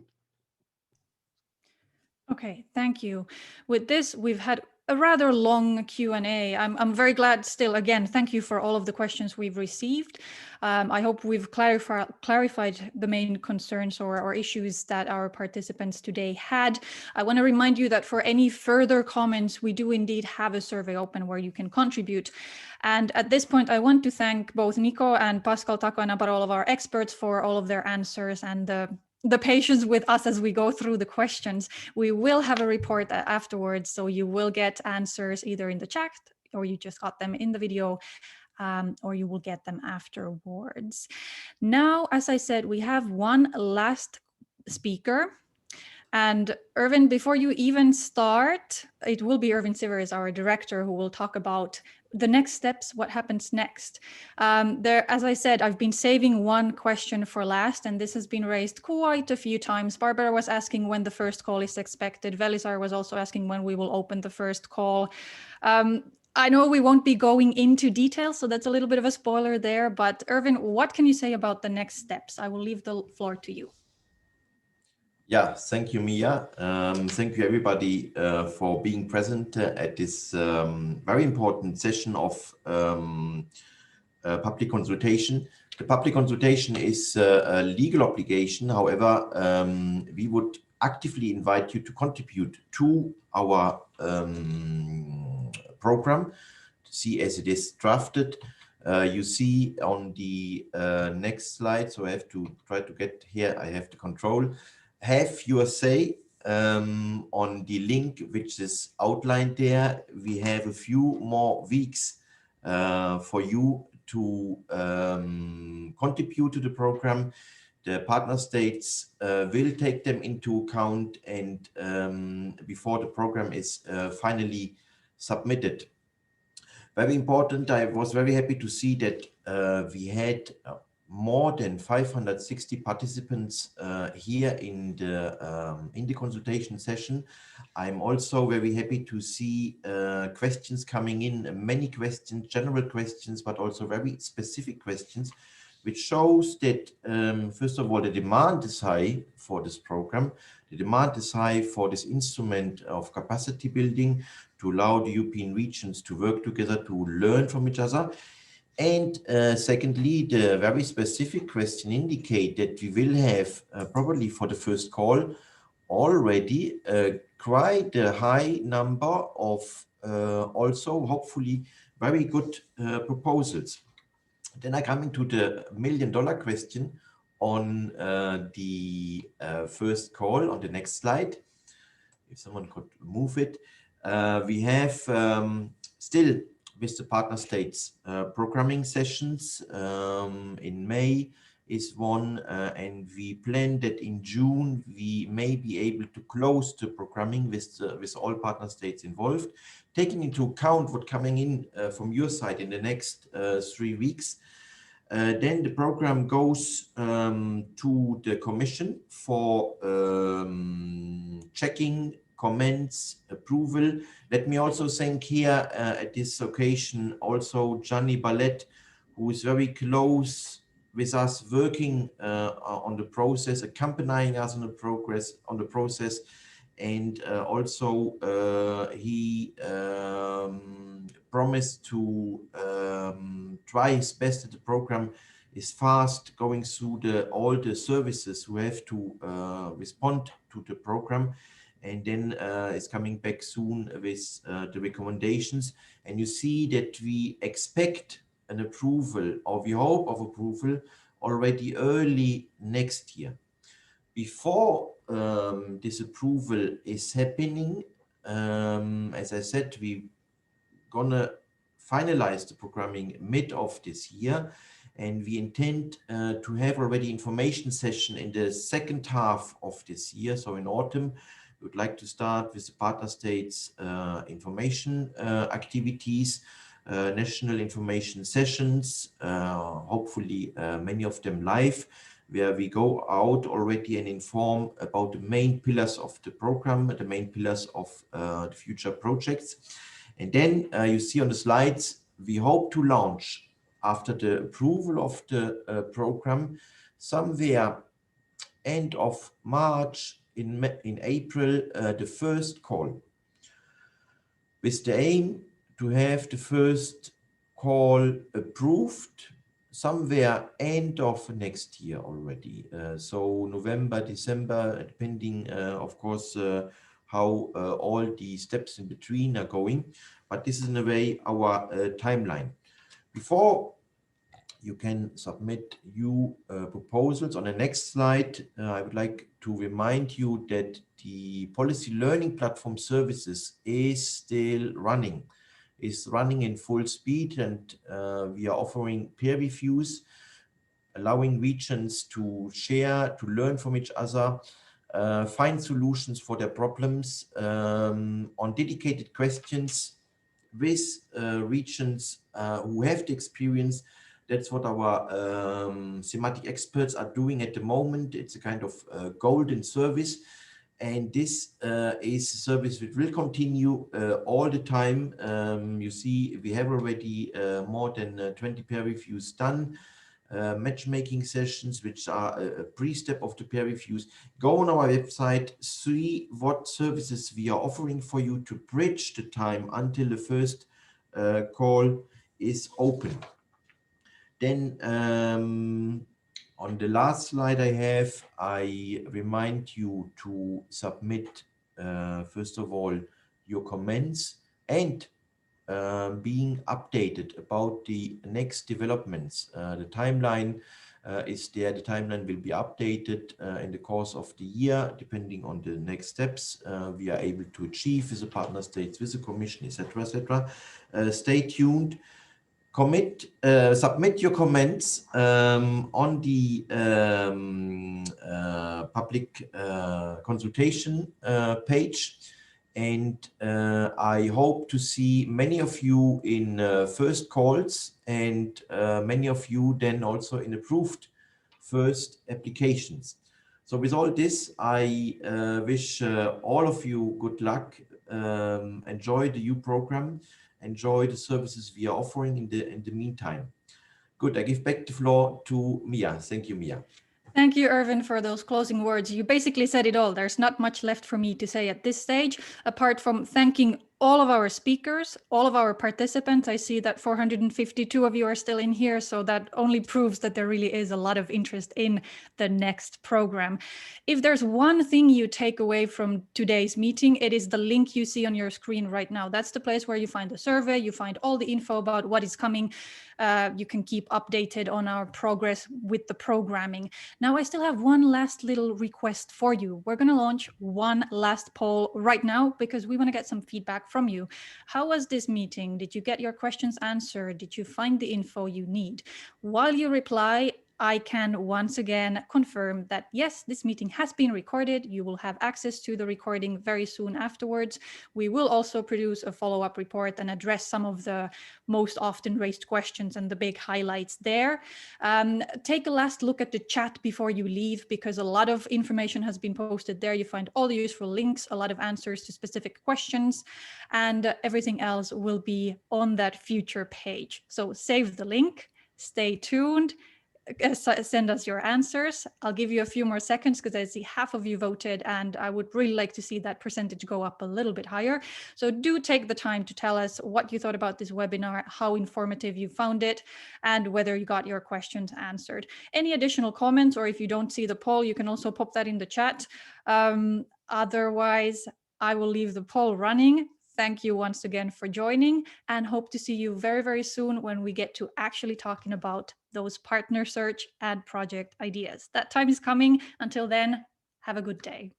Speaker 1: Okay, thank you. With this, we've had a rather long Q&A. I'm very glad still, again, thank you for all of the questions we've received. I hope we've clarified the main concerns or issues that our participants today had. I want to remind you that for any further comments, we do indeed have a survey open where you can contribute. And at this point, I want to thank both Nico and Pascal, Tako and Amparo, all of our experts, for all of their answers and the patience with us as we go through the questions. We will have a report afterwards, so you will get answers either in the chat or you just got them in the video, or you will get them afterwards. Now, as I said, we have one last speaker. And Erwin, before you even start, it will be Erwin Siweris, our director, who will talk about the next steps, what happens next. As I said, I've been saving one question for last, and this has been raised quite a few times. Barbara was asking when the first call is expected. Velisar was also asking when we will open the first call. I know we won't be going into detail, so that's a little bit of a spoiler there. But Erwin, what can you say about the next steps? I will leave the floor to you.
Speaker 7: Yeah, thank you, Miia. Thank you, everybody, for being present at this very important session of public consultation. The public consultation is a legal obligation. However, we would actively invite you to contribute to our program, to see as it is drafted. You see on the next slide, so I have to try to get here, I have the control. Have your say on the link which is outlined there. We have a few more weeks for you to contribute to the program. The partner states will take them into account, and before the program is finally submitted. Very important, I was very happy to see that we had more than 560 participants here in the consultation session. I'm also very happy to see questions coming in, many questions, general questions, but also very specific questions, which shows that, first of all, the demand is high for this program. The demand is high for this instrument of capacity building to allow the European regions to work together, to learn from each other. And secondly, the very specific question indicate that we will have probably for the first call already quite a high number of also hopefully very good proposals. Then I come into the million-dollar question on the first call on the next slide. If someone could move it. We have still with the partner states programming sessions. In May is one, and we plan that in June we may be able to close the programming with all partner states involved, taking into account what coming in from your side in the next 3 weeks. Then the program goes to the Commission for checking, comments, approval. Let me also thank here at this occasion also Gianni Ballette, who is very close with us, working on the process, accompanying us on the process, and also he promised to try his best that the program is fast, going through all the services who have to respond to the program, and then is coming back soon with the recommendations. And you see that we expect an approval, or we hope of approval, already early next year. Before this approval is happening, as I said, we're gonna finalize the programming mid of this year, and we intend to have already information session in the second half of this year, so in autumn. We would like to start with the partner states information activities, national information sessions, hopefully many of them live, where we go out already and inform about the main pillars of the program, the main pillars of the future projects. And then you see on the slides, we hope to launch after the approval of the program somewhere end of March, in April, the first call. with the aim to have the first call approved somewhere end of next year already. So November, December, depending, of course, how all the steps in between are going. But this is in a way our timeline. Before you can submit new proposals. On the next slide, I would like to remind you that the policy learning platform services is still running, is running in full speed, and we are offering peer reviews, allowing regions to share, to learn from each other, find solutions for their problems on dedicated questions with regions who have the experience. That's what our thematic experts are doing at the moment. It's a kind of golden service. And this is a service which will continue all the time. You see, we have already more than 20 peer reviews done, matchmaking sessions, which are a pre-step of the peer reviews. Go on our website, see what services we are offering for you to bridge the time until the first call is open. Then on the last slide I remind you to submit, first of all, your comments and being updated about the next developments. The timeline is there. The timeline will be updated in the course of the year, depending on the next steps we are able to achieve with the partner states, with the Commission, etc., etc. Stay tuned. Submit your comments on the public consultation page, and I hope to see many of you in first calls, and many of you then also in approved first applications. So with all this, I wish all of you good luck. Enjoy the new program. Enjoy the services we are offering in the meantime. Good, I give back the floor to Miia. Thank you, Miia.
Speaker 1: Thank you, Erwin, for those closing words. You basically said it all. There's not much left for me to say at this stage, apart from thanking all of our speakers, all of our participants. I see that 452 of you are still in here, so that only proves that there really is a lot of interest in the next program. If there's one thing you take away from today's meeting, it is the link you see on your screen right now. That's the place where you find the survey, you find all the info about what is coming. You can keep updated on our progress with the programming. Now, I still have one last little request for you. We're going to launch one last poll right now because we want to get some feedback from you. How was this meeting? Did you get your questions answered? Did you find the info you need? While you reply, I can once again confirm that yes, this meeting has been recorded. You will have access to the recording very soon afterwards. We will also produce a follow-up report and address some of the most often raised questions and the big highlights there. Take a last look at the chat before you leave, because a lot of information has been posted there. You find all the useful links, a lot of answers to specific questions, and everything else will be on that future page. So save the link, stay tuned. Send us your answers. I'll give you a few more seconds because I see half of you voted, and I would really like to see that percentage go up a little bit higher. So do take the time to tell us what you thought about this webinar, how informative you found it, and whether you got your questions answered. Any additional comments, or if you don't see the poll, you can also pop that in the chat. Otherwise, I will leave the poll running. Thank you once again for joining, and hope to see you very, very soon when we get to actually talking about those partner search and project ideas. That time is coming. Until then, have a good day.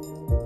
Speaker 7: you.